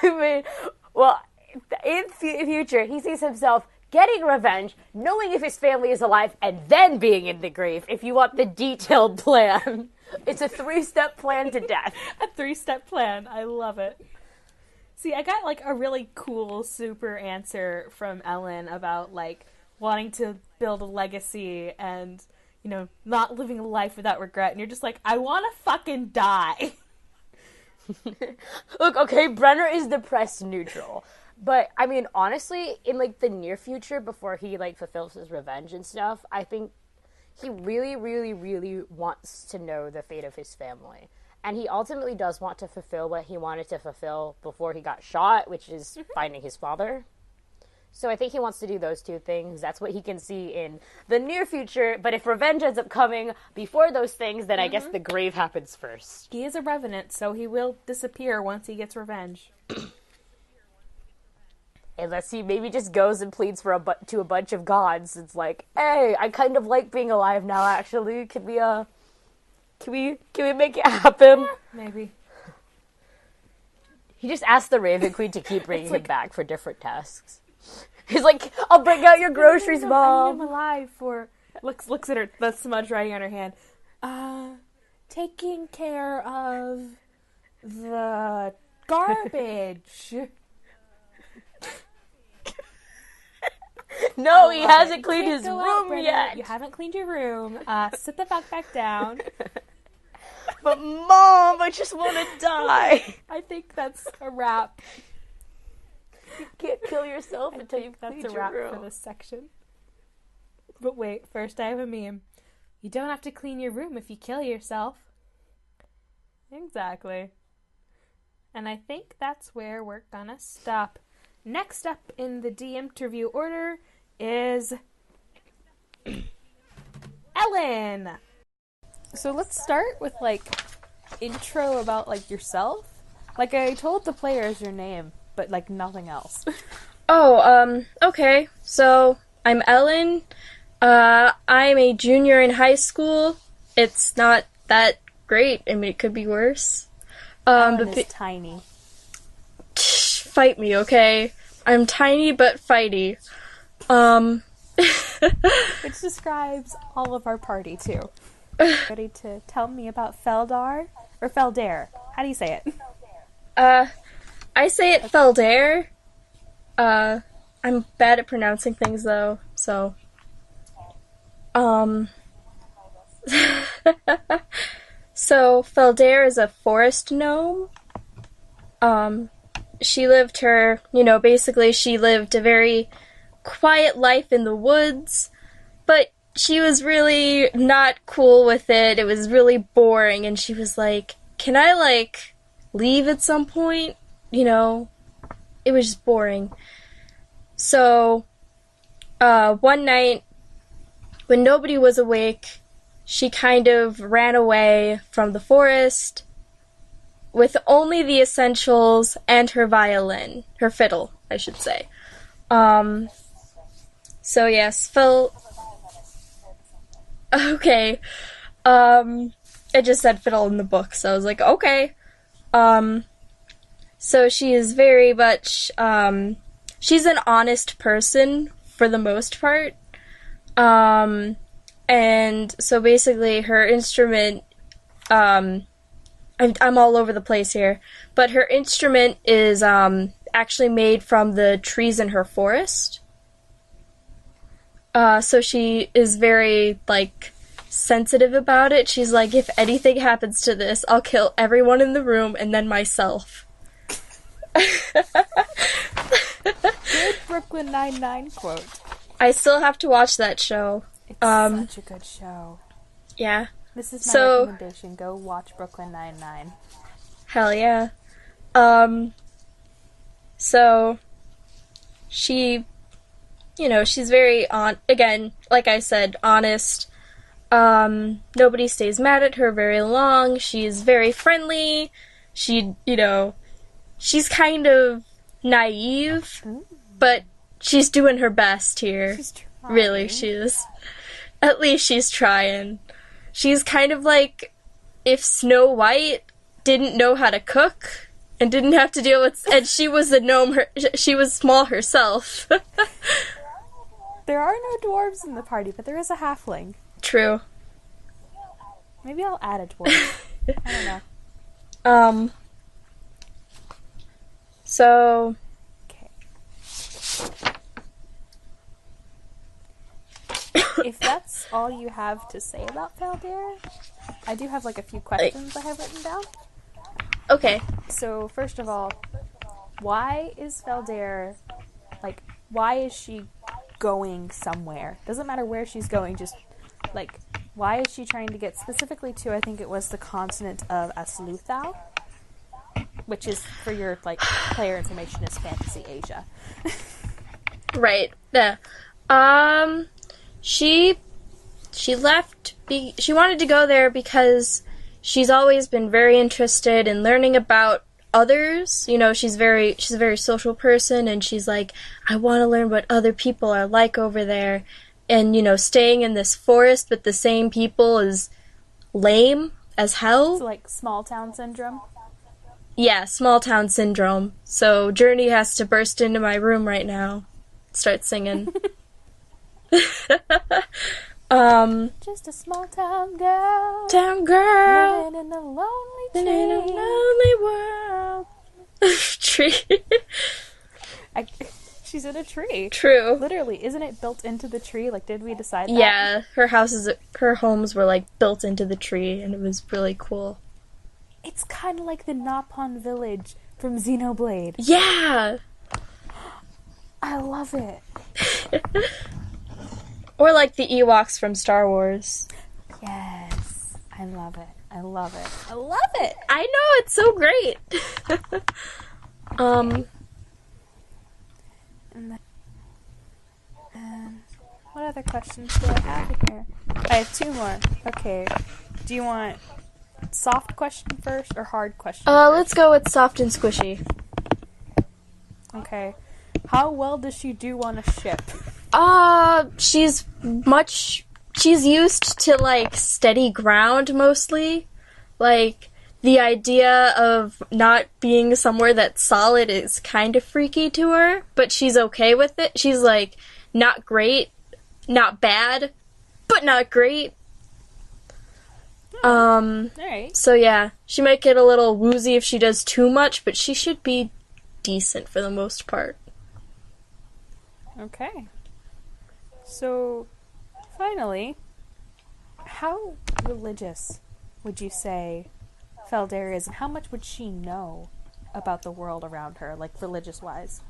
I mean, well, in future, he sees himself getting revenge, knowing if his family is alive, and then being in the grave, if you want the detailed plan. It's a 3-step plan to death. A 3-step plan. I love it. See, I got, like, a really cool, super answer from Ellen about, like, wanting to build a legacy and, you know, not living a life without regret. And you're just like, I want to fucking die. Look, okay, Brenner is depressed neutral. But, I mean, honestly, in, like, the near future, before he, like, fulfills his revenge and stuff, I think he really, really, really wants to know the fate of his family. And he ultimately does want to fulfill what he wanted to fulfill before he got shot, which is finding his father. So I think he wants to do those two things. That's what he can see in the near future. But if revenge ends up coming before those things, then I guess the grave happens first. He is a revenant, so he will disappear once he gets revenge. Unless he maybe just goes and pleads for to a bunch of gods. It's like, hey, I kind of like being alive now, actually. Can we make it happen? Yeah, maybe. He just asked the Raven Queen to keep bringing him back for different tasks. He's like, I'll bring out your groceries, Mom. I need him alive for... Looks at her, the smudge writing on her hand. Taking care of the garbage. No, he hasn't cleaned his room yet. You haven't cleaned your room. Sit the fuck back down. But Mom, I just want to die. I think that's a wrap. You can't kill yourself until you've That's cleaned a your wrap room. for this section. But wait, first I have a meme. You don't have to clean your room if you kill yourself. Exactly. And I think that's where we're gonna stop. Next up in the DM interview order is Ellen. So let's start with, like, intro about, like, yourself. Like, I told the players your name, but, like, nothing else. Okay. So, I'm Ellen. I'm a junior in high school. It's not that great. I mean, it could be worse. Ellen is tiny. Fight me, okay? I'm tiny but fighty. Which describes all of our party, too. Ready to tell me about Feldar? Or Feldair? How do you say it? I say it Feldair. I'm bad at pronouncing things, though, so... So, Feldair is a forest gnome. She lived she lived a very quiet life in the woods, but she was really not cool with it. It was really boring, and she was like, can I, like, leave at some point? You know, it was just boring. So, one night, when nobody was awake, she kind of ran away from the forest with only the essentials and her violin. Her fiddle, I should say. So yes, okay. It just said fiddle in the book, so I was like, okay. So she is very much, she's an honest person, for the most part. And so basically her instrument, I'm all over the place here, but her instrument is, actually made from the trees in her forest. So she is very, like, sensitive about it. She's like, if anything happens to this, I'll kill everyone in the room and then myself. Good Brooklyn Nine-Nine quote. I still have to watch that show. It's such a good show. Yeah. This is my recommendation. Go watch Brooklyn Nine-Nine. Hell yeah. So, she, you know, she's very, again, like I said, honest. Nobody stays mad at her very long. She's very friendly. She, you know, she's kind of naive, but she's doing her best here. She's trying. Really, she is. At least she's trying. She's kind of like if Snow White didn't know how to cook and didn't have to deal with... And she was a gnome, she was small herself. There are no dwarves in the party, but there is a halfling. True. Maybe I'll add a dwarf. I don't know. So... Okay. If that's all you have to say about Valdir, I do have like a few questions I have written down. Okay. So first of all, why is Valdir, like, why is she going somewhere? Doesn't matter where she's going, just like, why is she trying to get specifically to, I think it was the continent of Asluthau, which is, for your like player information, is Fantasy Asia. Right. Yeah. She left. She wanted to go there because she's always been very interested in learning about others. You know, she's a very social person, and she's like, I want to learn what other people are like over there. And, you know, staying in this forest with the same people is lame as hell. So, like, small town syndrome? Yeah, small town syndrome. So Journey has to burst into my room right now. Start singing. Just a small town girl. Town girl. Living in a lonely tree. In a lonely world. Tree. She's in a tree. True. Literally, isn't it built into the tree? Like, did we decide that? Yeah, her homes were, like, built into the tree, and it was really cool. It's kind of like the Napon village from Xenoblade. Yeah! I love it. Or like the Ewoks from Star Wars. Yes. I love it. I love it. I love it! I know, it's so great! What other questions do I have here? I have two more. Okay. Do you want soft question first or hard question first? Let's go with soft and squishy. Okay. How well does she do on a ship? She's used to, like, steady ground, mostly. Like, the idea of not being somewhere that's solid is kind of freaky to her, but she's okay with it. She's, like, not great, not bad, but not great. Alright. So yeah, she might get a little woozy if she does too much, but she should be decent for the most part. Okay. So, finally, how religious would you say Valdir is, and how much would she know about the world around her, like, religious-wise?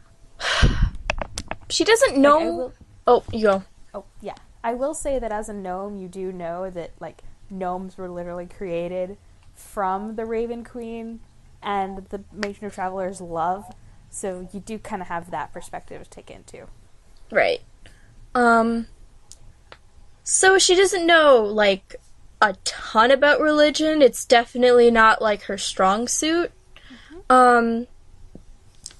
She doesn't know... Like, Oh, you go. Oh, yeah. I will say that as a gnome, you do know that, like, gnomes were literally created from the Raven Queen and the Matron of Traveler's love, so you do kind of have that perspective to take into. Right. So she doesn't know, like, a ton about religion. It's definitely not, like, her strong suit. Mm-hmm.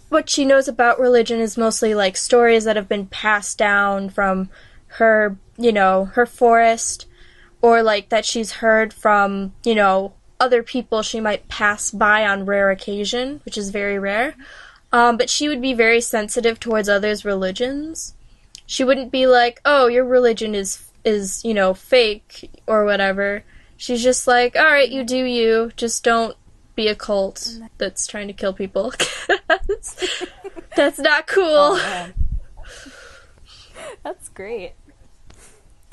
What she knows about religion is mostly, like, stories that have been passed down from her, you know, her forest, or, like, that she's heard from, you know, other people she might pass by on rare occasion, which is very rare. But she would be very sensitive towards others' religions. She wouldn't be like, oh, your religion is, you know, fake, or whatever. She's just like, alright, you do you, just don't be a cult that's trying to kill people. That's not cool. Oh, man. That's great.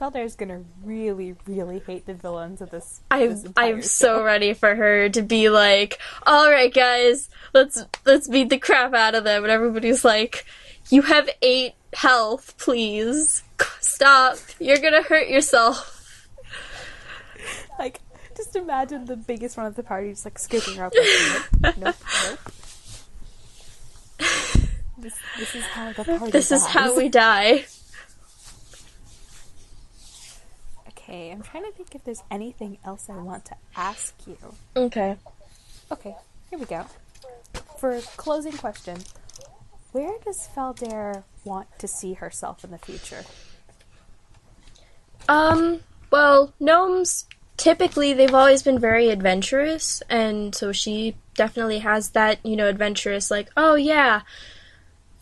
Feldair's gonna really, really hate the villains of this. I'm so ready for her to be like, all right, guys, let's beat the crap out of them, and everybody's like, you have 8 health, please stop. You're gonna hurt yourself. Like, just imagine the biggest one of the party just like scooping her up. Like, nope. This is how the party. This is how we die. Okay, I'm trying to think if there's anything else I want to ask you. Okay, here we go. For closing question, where does Feldair want to see herself in the future? Well, gnomes, typically, they've always been very adventurous, and so she definitely has that, adventurous, like, oh yeah,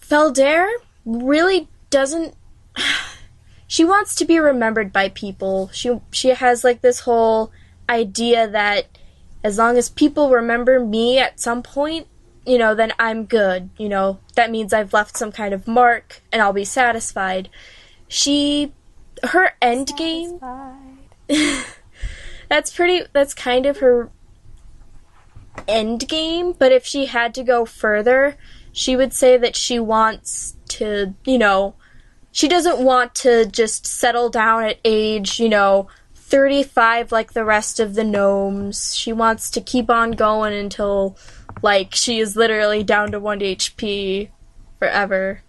Feldair really doesn't... She wants to be remembered by people. She has, like, this whole idea that as long as people remember me at some point, then I'm good. That means I've left some kind of mark, and I'll be satisfied. Her end game... That's kind of her end game, but if she had to go further, she would say that she wants to, she doesn't want to just settle down at age, 35 like the rest of the gnomes. She wants to keep on going until, like, she is literally down to 1 HP forever.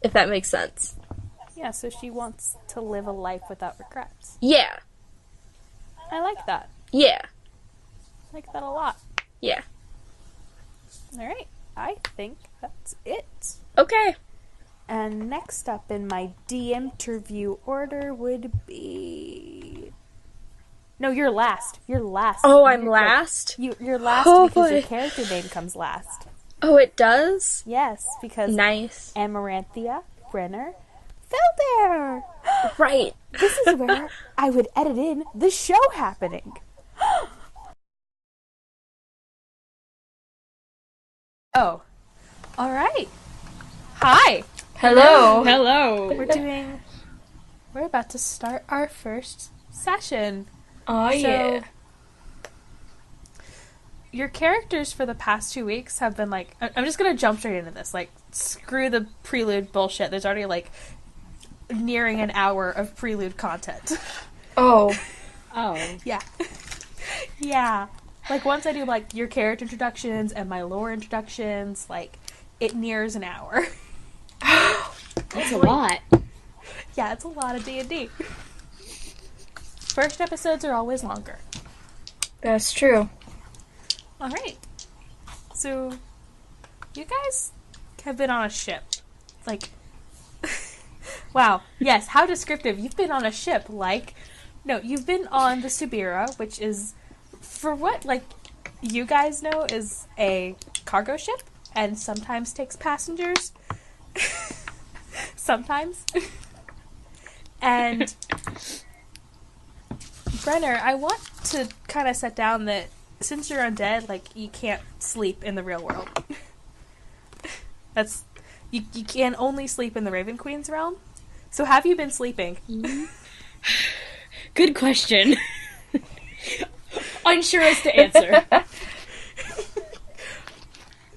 If that makes sense. Yeah, so she wants to live a life without regrets. Yeah. I like that. Yeah. I like that a lot. Yeah. Alright, I think that's it. Okay. And next up in my interview order would be... No, you're last. You're last. Oh, I'm last? You're last because your character name comes last. Oh, it does? Yes, because... Nice. Amaranthia, Brenner, Feldair! Right. This is where I would edit in the show happening. Oh. Alright. Hi. Hello. Hello. We're about to start our first session. Oh, yeah. Your characters for the past 2 weeks have been like... I'm just gonna jump straight into this. Like, screw the Prelude bullshit. There's already, like, nearing an hour of Prelude content. Oh. Yeah. Yeah. Like, once I do, like, your character introductions and my lore introductions, like, it nears an hour. That's a lot. Yeah, it's a lot of D&D. First episodes are always longer. That's true. Alright. So, you guys have been on a ship. Like, wow. Yes, how descriptive. You've been on a ship, like... No, you've been on the Subira, which is, for what, like, you guys know, is a cargo ship, and sometimes takes passengers. Sometimes. And, Brenner, I want to kind of set down that since you're undead, like, you can't sleep in the real world. That's... You can only sleep in the Raven Queen's realm. So have you been sleeping? Good question. Unsure as to answer.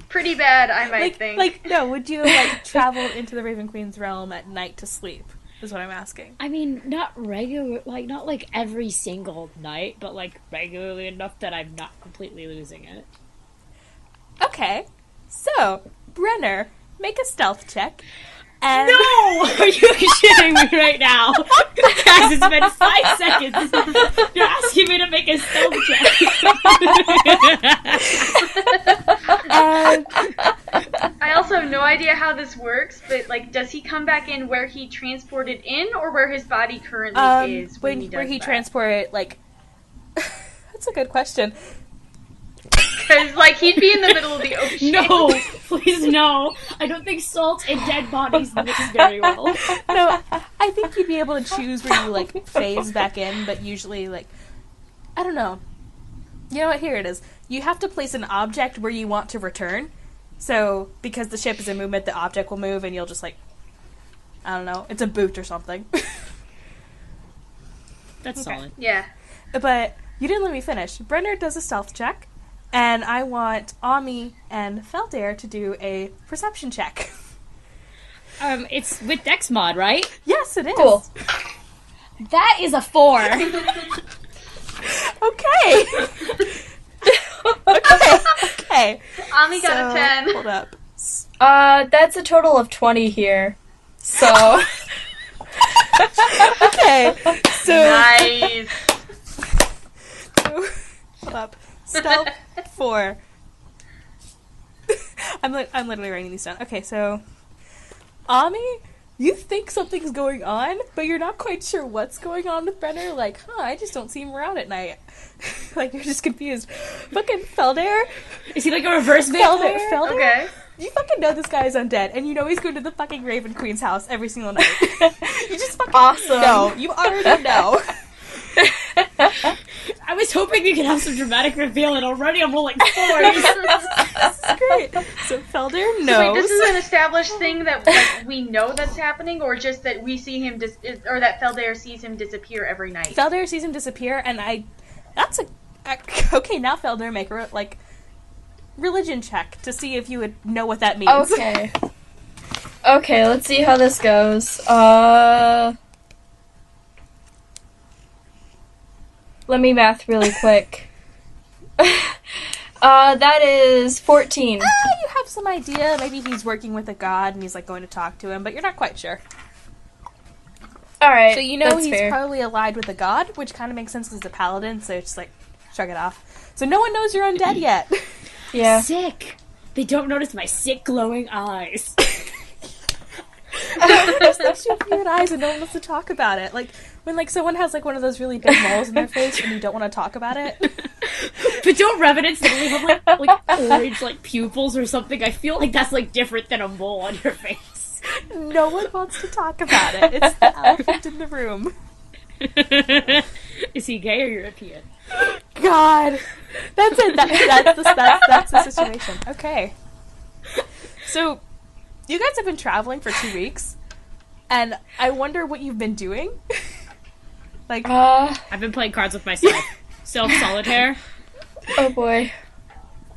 Pretty bad, I might think. Like, no, would you, like, travel into the Raven Queen's realm at night to sleep? Is what I'm asking. I mean, not regular, like, not like every single night, but like regularly enough that I'm not completely losing it. Okay. So, Brenner, make a stealth check. And No! Are you shitting me right now? Guys, it's been 5 seconds. You're asking me to make a stealth check. I also have no idea how this works, but, like, does he come back in where he transported in, or where his body currently is when he does where he that? transported, like... That's a good question. Because, like, he'd be in the middle of the ocean. No, please no. I don't think salt and dead bodies mix very well. No, I think you'd be able to choose where you, like, phase back in, but usually, like... I don't know. You know what? Here it is. You have to place an object where you want to return, So, because the ship is in movement, the object will move, and you'll just, like, I don't know, it's a boot or something. That's solid. Yeah. But you didn't let me finish. Brenner does a stealth check, and I want Ami and Feldair to do a perception check. It's with Dex mod, right? Yes, it is. Cool. That is a 4. Okay. Okay. Ami got a 10. Hold up. That's a total of 20 here. So. Okay. So. Nice. Hold up. Stealth 4. I'm literally writing these down. Okay, so Ami, you think something's going on, but you're not quite sure what's going on with Brenner. Like, I just don't see him around at night. Like, you're just confused. Fucking Feldair. Is he like a reverse vampire? Feldair. Okay. You fucking know this guy is undead, and you know he's going to the fucking Raven Queen's house every single night. You just fucking know. You already know. I was hoping we could have some dramatic reveal, and already I'm rolling 4s. This is great. So Feldair knows. Wait, this is an established thing that like, we know that's happening, or just that we see him, or that Feldair sees him disappear every night? Feldair sees him disappear, and okay, now Feldair, make a, like, religion check to see if you would know what that means. Okay. Okay, let's see how this goes. Let me math really quick. That is 14. You have some idea. Maybe he's working with a god and he's like going to talk to him, but you're not quite sure. Alright, So you know that's he's fair. probably allied with a god, which kind of makes sense because he's a paladin, so just like, shrug it off. So no one knows you're undead yet. Yeah. Sick. They don't notice my sick glowing eyes. There's such weird eyes and no one wants to talk about it. Like, when like someone has like one of those really big moles in their face and you don't want to talk about it. But don't revenants suddenly have like orange like pupils or something? I feel like that's like different than a mole on your face. No one wants to talk about it. It's the elephant in the room. Is he gay or European? God, that's it. That's the situation. Okay. So, you guys have been traveling for 2 weeks, and I wonder what you've been doing. Like, I've been playing cards with myself. Self-solitaire. Oh boy.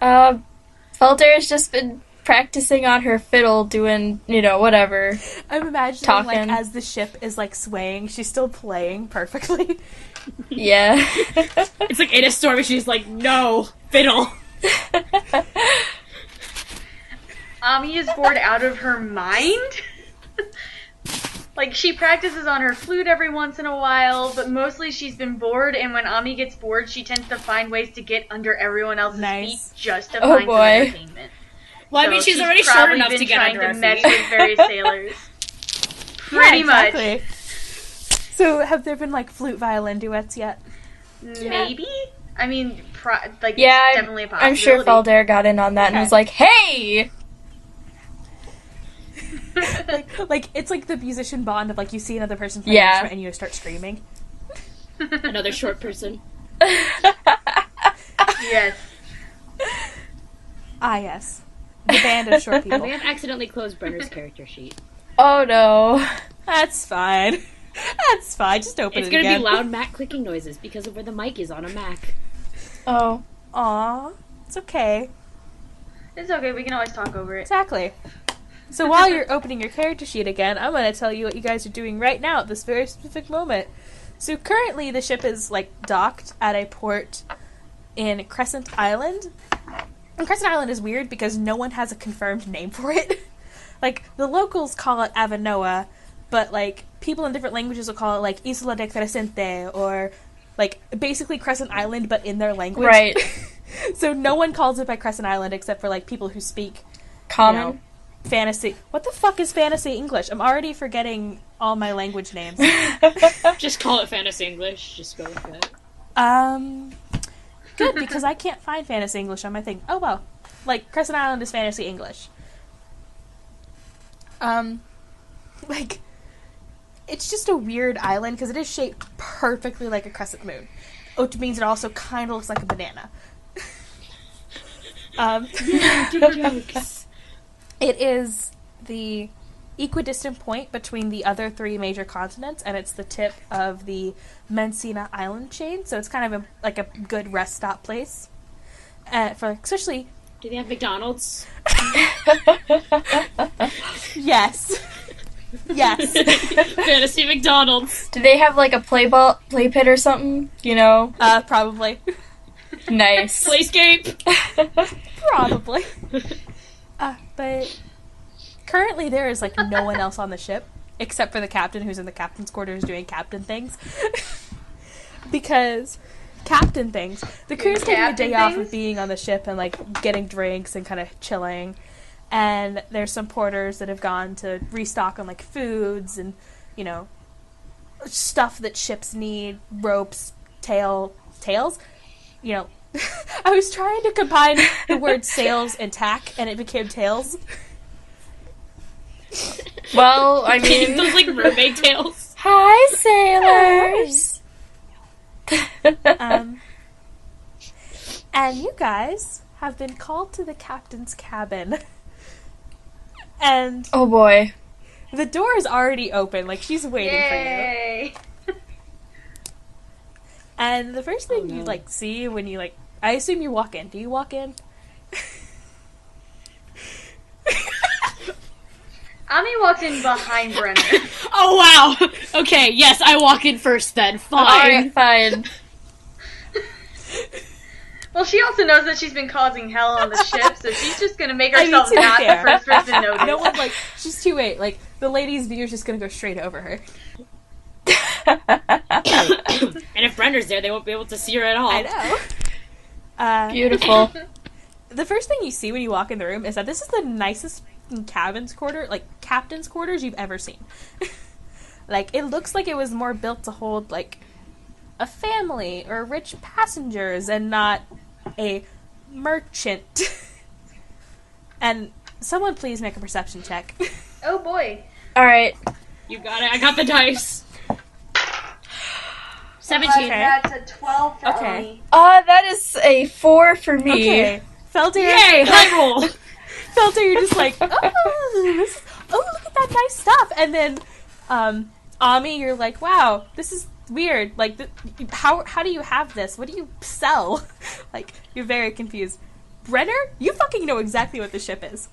Feldair's just been practicing on her fiddle, doing, whatever. I'm imagining, Talking. like, as the ship is, like, swaying, she's still playing perfectly. Yeah. It's like in a storm and she's like, no, fiddle. Ami is bored out of her mind. Like, she practices on her flute every once in a while, but mostly she's been bored, and when Ami gets bored, she tends to find ways to get under everyone else's Nice. feet just to Oh, find some boy. entertainment. Well, I mean, So she's already short probably enough been to get trying under her to mess feet. with various sailors. Pretty much. Exactly. So, have there been, like, flute violin duets yet? Maybe? I mean, Yeah, it's definitely a possibility. I'm sure Feldair got in on that and Okay. was like, hey! Like, it's like the musician bond of, like, you see another person playing Yeah. an instrument and you start screaming. Another short person. Yes. Ah, yes. The band of short people. We have accidentally closed Brenner's character sheet. Oh no. That's fine. That's fine. Just open It's it gonna again. be loud Mac clicking noises because of where the mic is on a Mac. Oh. Aw. It's okay. It's okay, we can always talk over it. Exactly. So while you're opening your character sheet again, I'm going to tell you what you guys are doing right now at this very specific moment. So currently the ship is, like, docked at a port in Crescent Island. And Crescent Island is weird because no one has a confirmed name for it. Like, the locals call it Avanoa, but, like, people in different languages will call it, like, Isla de Crescente, or, like, basically Crescent Island, but in their language. Right. So no one calls it by Crescent Island except for, like, people who speak, Common. you know, fantasy. What the fuck is fantasy English? I'm already forgetting all my language names. Just call it Fantasy English. Just go with it. Good, because I can't find fantasy English on my thing. Oh, well. Like, Crescent Island is fantasy English. Like, it's just a weird island, because it is shaped perfectly like a crescent moon. Which means it also kind of looks like a banana. Jokes. It is the equidistant point between the other 3 major continents, and it's the tip of the Messina island chain, so it's kind of like a good rest stop place. For especially... Do they have McDonald's? Yes. Yes. Fantasy McDonald's. Do they have like a play pit or something? You know? Probably. Nice. Playscape. Probably. But currently there is like no one else on the ship except for the captain, who's in the captain's quarters doing captain things. Because captain things. The crew's taking a day off of being on the ship and like getting drinks and kind of chilling. And there's some porters that have gone to restock on like foods and, you know, stuff that ships need, ropes, tails. You know, I was trying to combine the word sails and tack, and it became tails. Well, I mean... Those, like, mermaid tails. Hi, sailors! And you guys have been called to the captain's cabin. And... Oh, boy. The door is already open, like, she's waiting for you. And the first thing you, like, see when you, like... I assume you walk in. Do you walk in? Ami walked in behind Brenner. Oh, wow. Okay, yes, I walk in first then. Fine. Alright, fine. Well, she also knows that she's been causing hell on the ship, so she's just gonna make herself to be not fair, the first person noticed. No one, like... She's too late. Like, the lady's view is just gonna go straight over her. And if Brenner's there, they won't be able to see her at all. I know. Beautiful. The first thing you see when you walk in the room is that this is the nicest captain's quarters you've ever seen. Like, it looks like it was more built to hold, like, a family or rich passengers and not a merchant. And someone please make a perception check. Oh boy. Alright. You got it. I got the dice. 17. Okay. That's a 12 for Okay. Ami. That is a 4 for me. Okay. Felder, Yay! High roll! Felder, you're just like, look at that nice stuff. And then, Ami, you're like, wow, this is weird. Like, how do you have this? What do you sell? Like, you're very confused. Brenner, you fucking know exactly what the ship is.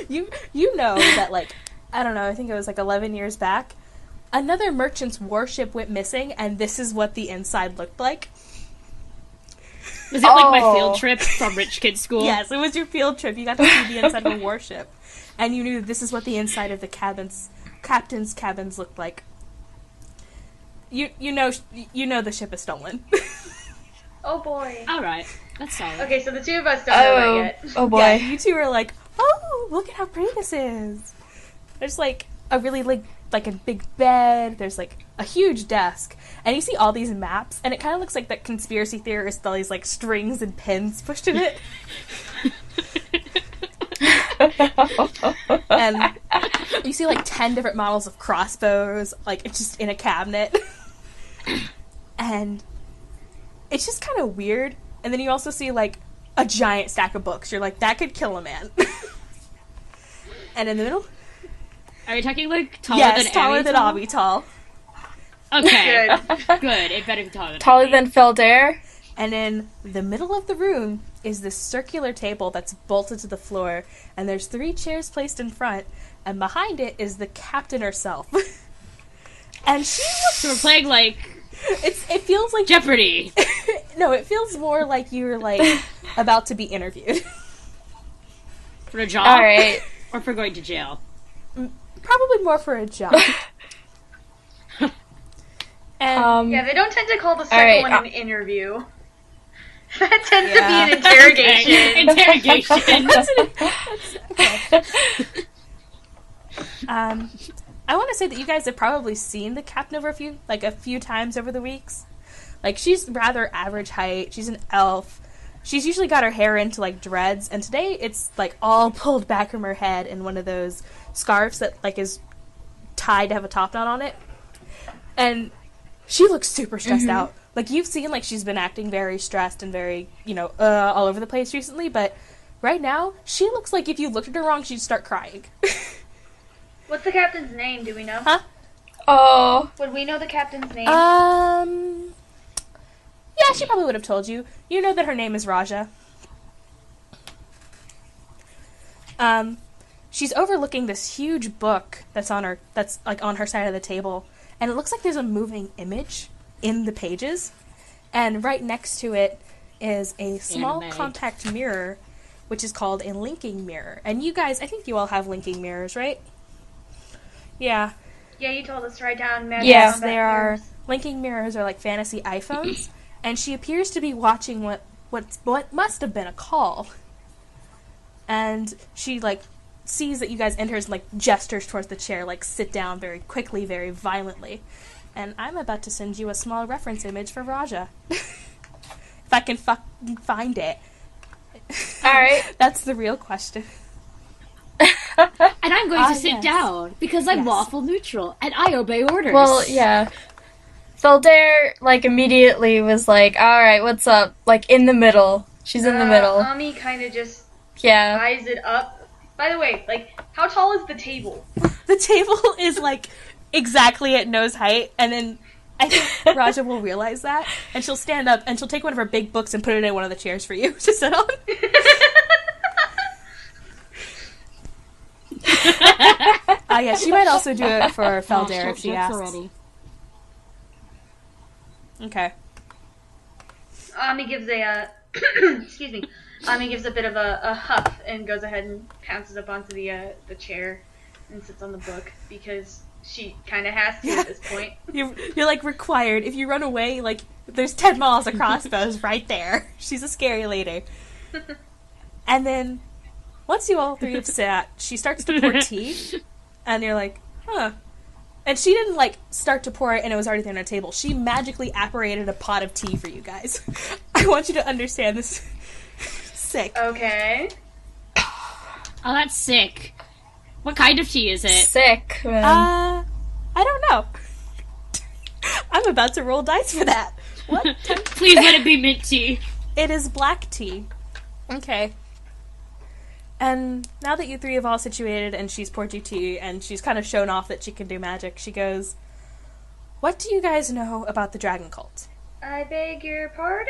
You know that, like, I don't know, I think it was like 11 years back, another merchant's warship went missing, and this is what the inside looked like. Was it like my field trip from Rich Kid School? Yes, it was your field trip. You got to see the inside of a warship. And you knew this is what the inside of the captain's cabins looked like. You know the ship is stolen. Oh boy. Alright, that's solid. Okay, so the two of us don't know that yet. Oh boy. Yeah, you two are like, oh, look at how pretty this is. There's like a really like a big bed. There's like a huge desk, and you see all these maps, and it kind of looks like that conspiracy theorist with all these like strings and pins pushed in it. And you see like 10 different models of crossbows, like it's just in a cabinet, and it's just kind of weird. And then you also see like a giant stack of books. You're like, that could kill a man. And in the middle, Are you talking like taller yes, than taller Abby than Abby tall. Okay. Good. Good. It better be taller than Taller Abby. than Felder. And in the middle of the room is this circular table that's bolted to the floor, and there's 3 chairs placed in front, and behind it is the captain herself. And she looks... So we're playing like It feels like... Jeopardy. No, it feels more like you're, like, about to be interviewed. For a job? Alright. Or for going to jail? Probably more for a job. And Yeah, they don't tend to call the second Alright, one an interview. That tends to be an interrogation. Interrogation. I want to say that you guys have probably seen the captain over a few times over the weeks. Like, she's rather average height. She's an elf. She's usually got her hair into, like, dreads, and today it's, like, all pulled back from her head in one of those scarves that, like, is tied to have a top knot on it. And she looks super stressed out. Like, you've seen, like, she's been acting very stressed and very, all over the place recently, but right now, she looks like if you looked at her wrong, she'd start crying. What's the captain's name? Do we know? Huh? Oh. Would we know the captain's name? Yeah, she probably would have told you. You know that her name is Raja. She's overlooking this huge book that's on her side of the table, and it looks like there's a moving image in the pages, and right next to it is a small compact mirror, which is called a linking mirror. And you guys, I think you all have linking mirrors, right? Yeah. Yeah, you told us to write down magic. Yes, they are. Linking mirrors are like fantasy iPhones, and she appears to be watching what must have been a call. And she, like, sees that you guys enter and, like, gestures towards the chair, like, sit down very quickly, very violently. And I'm about to send you a small reference image for Raja. If I can find it. Alright. That's the real question. And I'm going to sit down, because I'm lawful neutral, and I obey orders. Well, yeah. Feldair, like, immediately was like, alright, what's up? Like, in the middle. She's in the middle. Ami kind of just eyes it up. By the way, like, how tall is the table? The table is, like, exactly at nose height, and then I think Raja will realize that, and she'll stand up, and she'll take one of her big books and put it in one of the chairs for you to sit on. Yeah, she might also do it for Feldair if she asks. Already. Okay. Ami gives a, excuse me, Ami gives a bit of a huff and goes ahead and pounces up onto the chair and sits on the book because she kind of has to at this point. You're like required. If you run away, like there's 10 miles of crossbows right there. She's a scary lady. And then once you all three have sat, she starts to pour tea, and you're like, huh. And she didn't, like, start to pour it and it was already there on the table. She magically apparated a pot of tea for you guys. I want you to understand this. Sick. Okay. Oh, that's sick. What kind of tea is it? Sick. I don't know. I'm about to roll dice for that. What? Please let it be mint tea. It is black tea. Okay. And now that you three have all situated and she's poured you tea and she's kind of shown off that she can do magic, she goes, what do you guys know about the dragon cult? I beg your pardon?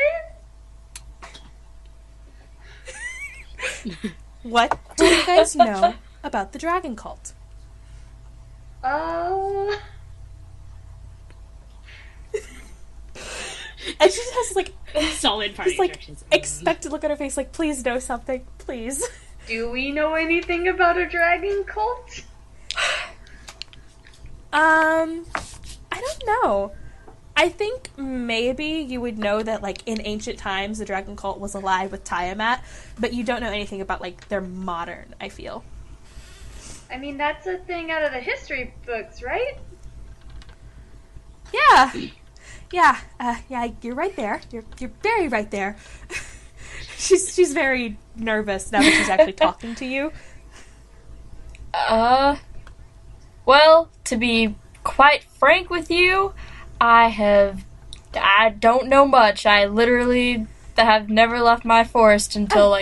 What do you guys know about the dragon cult? Oh. And she just has, like, solid party this, like, expected look on her face, like, please know something, please. Do we know anything about a dragon cult? I don't know. I think maybe you would know that, like, in ancient times, the dragon cult was alive with Tiamat, but you don't know anything about, like, their modern, I feel. I mean, that's a thing out of the history books, right? Yeah. Yeah, you're right there. You're very right there. She's very nervous now that she's actually talking to you. Well, to be quite frank with you, I don't know much. I literally have never left my forest until,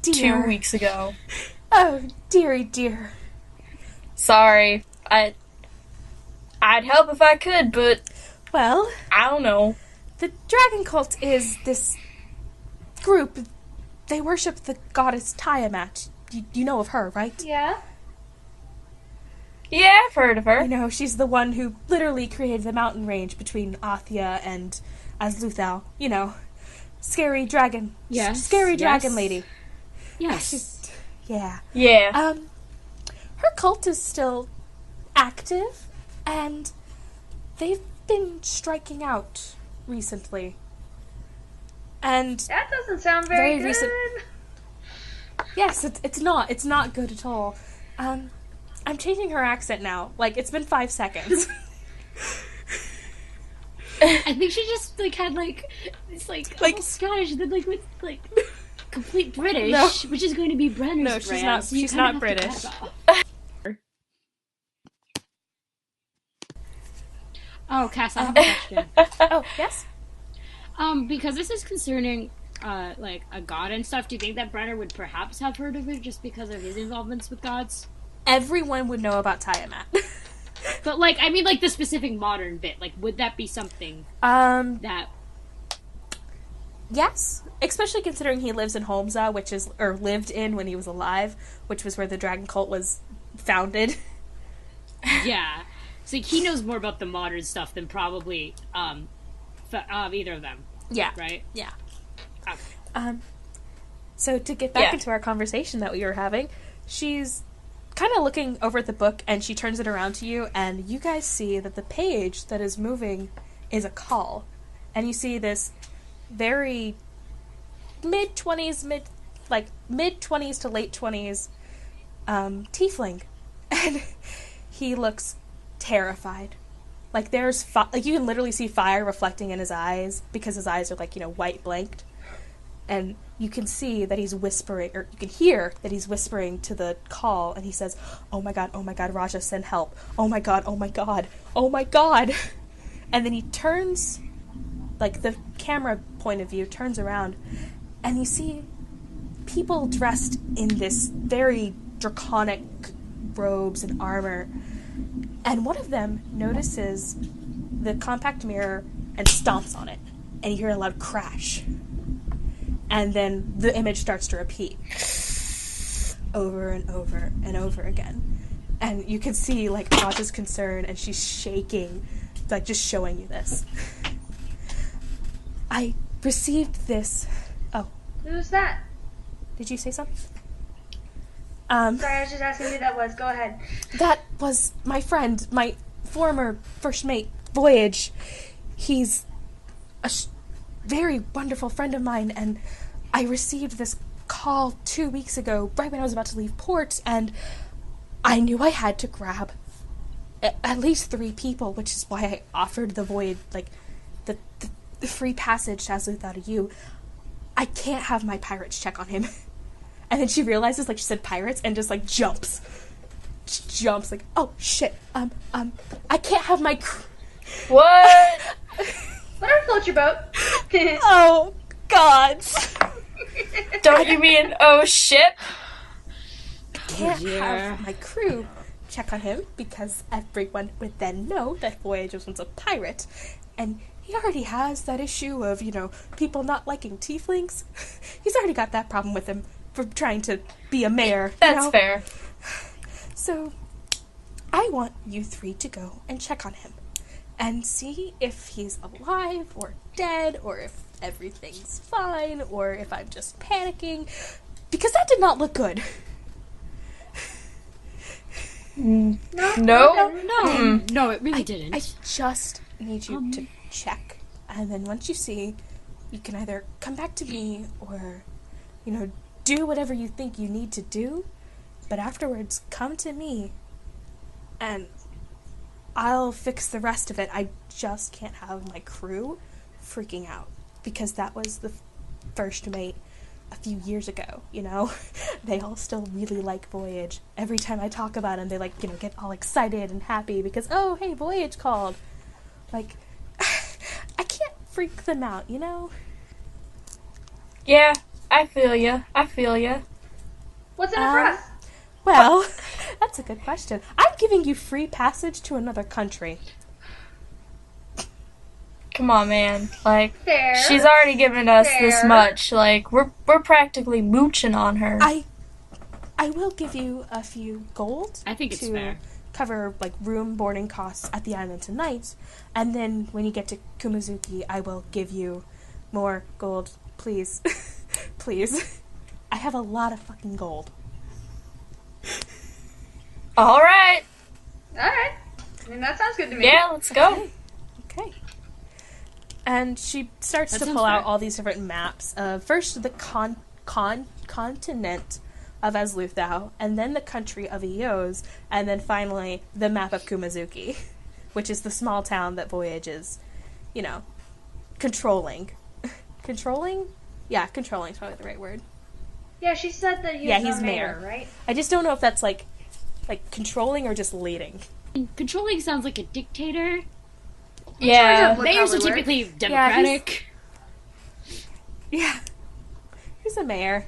2 weeks ago. Oh, dearie dear. Sorry. I'd help if I could, but... Well... I don't know. The dragon cult is this group. They worship the goddess Tiamat. You know of her, right? Yeah. Yeah, I've heard of her. You know, she's the one who literally created the mountain range between Astyr and Azluthal. You know, scary dragon. Yes. Scary dragon lady. Yes. Yeah. Yeah. Her cult is still active, and they've been striking out recently. And that doesn't sound very good. Recent. Yes, it's not good at all. I'm changing her accent now. Like, it's been 5 seconds. I think she just had it's almost Scottish, and then with complete British, No. which is going to be Brenner's No, she's brand, not. so you She's kind of not have to British. Oh, Cass, I have a question. Oh, yes? Because this is concerning a god and stuff, do you think that Brenner would perhaps have heard of it just because of his involvements with gods? Everyone would know about Tiamat. But, like, I mean, like, the specific modern bit. Like, would that be something that... Yes. Especially considering he lives in Holmza, which is... Or lived in when he was alive, which was where the dragon cult was founded. Yeah. So, like, he knows more about the modern stuff than probably, either of them. Yeah. Right? Yeah. Okay. So, to get back into our conversation that we were having, she's kind of looking over at the book, and she turns it around to you, and you guys see that the page that is moving is a call. And you see this very mid-20s to late 20s tiefling. And he looks terrified. Like, there's you can literally see fire reflecting in his eyes, because his eyes are, like, you know, white blanked. And you can see that he's whispering, or you can hear that he's whispering to the call, and he says, oh my god, Raja, send help. Oh my god, oh my god, oh my god. And then he turns, like, the camera point of view turns around, and you see people dressed in this very draconic robes and armor. And one of them notices the compact mirror and stomps on it, and you hear a loud crash. And then the image starts to repeat over and over and over again. And you can see, like, Raja's concern, and she's shaking, like, just showing you this. I received this... Oh. Who's that? Did you say something? Sorry, I was just asking who that was. Go ahead. That was my friend, my former first mate, Voyage. He's a very wonderful friend of mine, and I received this call 2 weeks ago, right when I was about to leave port, and I knew I had to grab at least 3 people, which is why I offered the Void, like, the free passage to Asluth out of you. I can't have my pirates check on him. And then she realizes, like, she said pirates, and just, like, jumps, like, oh, shit, I can't have my What? Let her float your boat. Oh, God. Don't you mean, oh, ship? Can't have my crew check on him, because everyone would then know that Voyage was once a pirate, and he already has that issue of, you know, people not liking tieflings. He's already got that problem with him for trying to be a mayor. That's fair. So, I want you 3 to go and check on him, and see if he's alive, or dead, or if everything's fine, or if I'm just panicking, because that did not look good. No, it really didn't. I just need you to check, and then once you see, you can either come back to me, or, you know, do whatever you think you need to do, but afterwards, come to me, and I'll fix the rest of it. I just can't have my crew freaking out, because that was the first mate a few years ago, you know? They all still really like Voyage. Every time I talk about him, they, like, you know, get all excited and happy because, oh, hey, Voyage called. Like, I can't freak them out, you know? Yeah, I feel ya. What's in it for us? Well, that's a good question. I'm giving you free passage to another country. Come on, man. Like, Fair. she's already given us this Fair. much. Like, we're practically mooching on her. I will give you a few gold. I think it's to fair. cover, like, room boarding costs at the island tonight, and then when you get to Kumazuki, I will give you more gold. Please. Please. I have a lot of fucking gold. Alright. Alright. I mean, that sounds good to me. Yeah, let's go. Okay. And she starts That to sounds pull out fair. all these different maps. First, the continent of Asluthau, and then the country of Eos, and then finally the map of Kumazuki, which is the small town that Voyage is, you know, controlling. Controlling? Yeah, controlling is probably the right word. Yeah, she said that He's our mayor, right? I just don't know if that's like controlling or just leading. Controlling sounds like a dictator. Yeah. Would Mayors are probably work. typically democratic. Yeah. he's a mayor.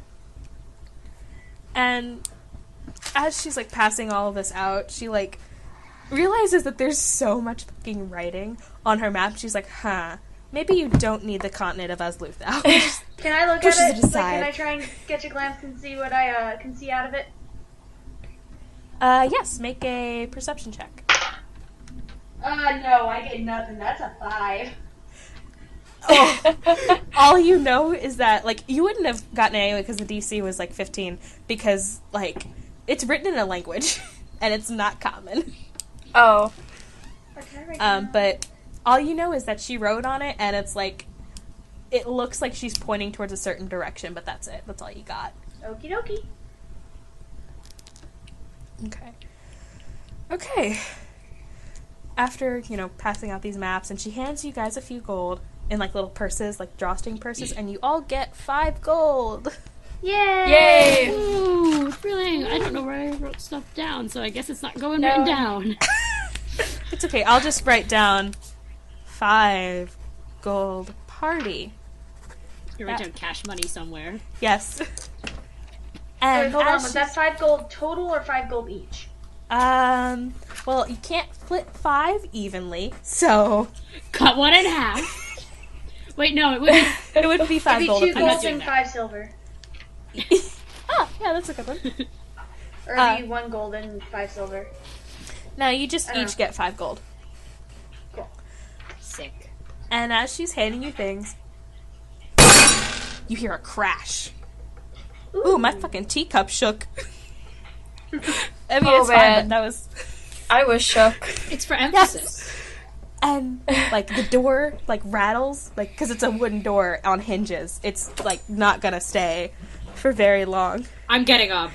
And as she's, like, passing all of this out, she, like, realizes that there's so much fucking writing on her map. She's like, maybe you don't need the continent of Azluth now. Can I look Pushes at it it? aside. Like, can I try and catch a glance and see what I can see out of it? Yes, make a perception check. No, I get nothing. That's a 5. Oh. All you know is that, like, you wouldn't have gotten it anyway because the DC was, like, 15, because, like, it's written in a language, and it's not common. Oh. But all you know is that she wrote on it, and it's, like, it looks like she's pointing towards a certain direction, but that's it. That's all you got. Okie dokie. Okay. After, passing out these maps, and she hands you guys a few gold in, like, little purses, like drawstring purses, and you all get 5 gold. Yay! Ooh, thrilling. I don't know where I wrote stuff down, so I guess it's not going written down. It's okay. I'll just write down 5 gold party. You write down cash money somewhere. Yes. Wait, hold on. Was that 5 gold total or 5 gold each? Well, you can't flip 5 evenly, so Cut one in half. Wait, no, it would be... it would be 5 It'd be gold. 2 apiece. gold and 5 silver. Oh, yeah, that's a good one. Or it'd be 1 gold and 5 silver. No, you just each get 5 gold. Cool. Sick. And as she's handing you things, you hear a crash. Ooh, my fucking teacup shook. I mean, it's fine, but that was... I was shook. It's for emphasis. And, like, the door, like, rattles, like, because it's a wooden door on hinges. It's, like, not gonna stay for very long. I'm getting up,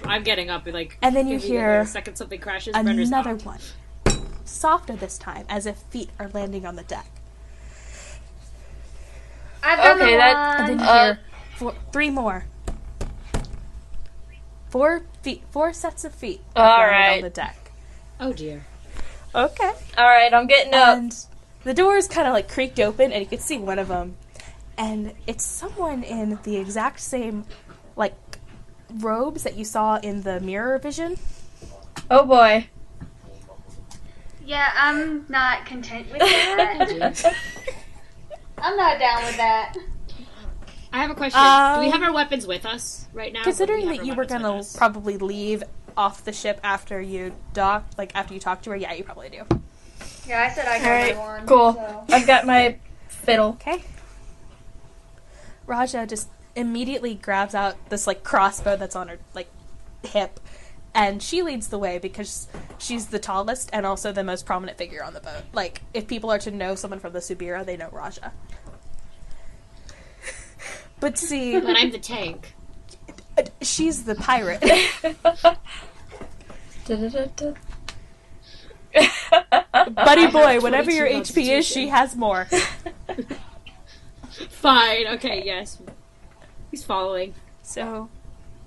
like... And then you immediately hear the second something crashes, Brender's another out. one. Softer this time, as if feet are landing on the deck. I've done Okay, the that- And then one. you hear 3 more. 4 sets of feet All landing right. on the deck. Oh dear. Okay. Alright, I'm getting up. And the door is kind of like creaked open, and you can see one of them. And it's someone in the exact same, like, robes that you saw in the mirror vision. Oh boy. Yeah, I'm not content with that. I'm not down with that. I have a question. Do we have our weapons with us right now? Considering Or do we that have you our were weapons gonna with us? probably leave off the ship after you docked, like after you talked to her, yeah, you probably do. Yeah, I said I got Alright, my one. cool. So. I've got my fiddle. Okay. Raja just immediately grabs out this, like, crossbow that's on her, like, hip, and she leads the way because she's the tallest and also the most prominent figure on the boat. Like, if people are to know someone from the Subira, they know Raja. But see, But I'm the tank. she's the pirate. Da-da-da-da. Buddy boy, 22 whatever your HP is, constitution. she has more. Fine. Okay. Yes. He's following. So,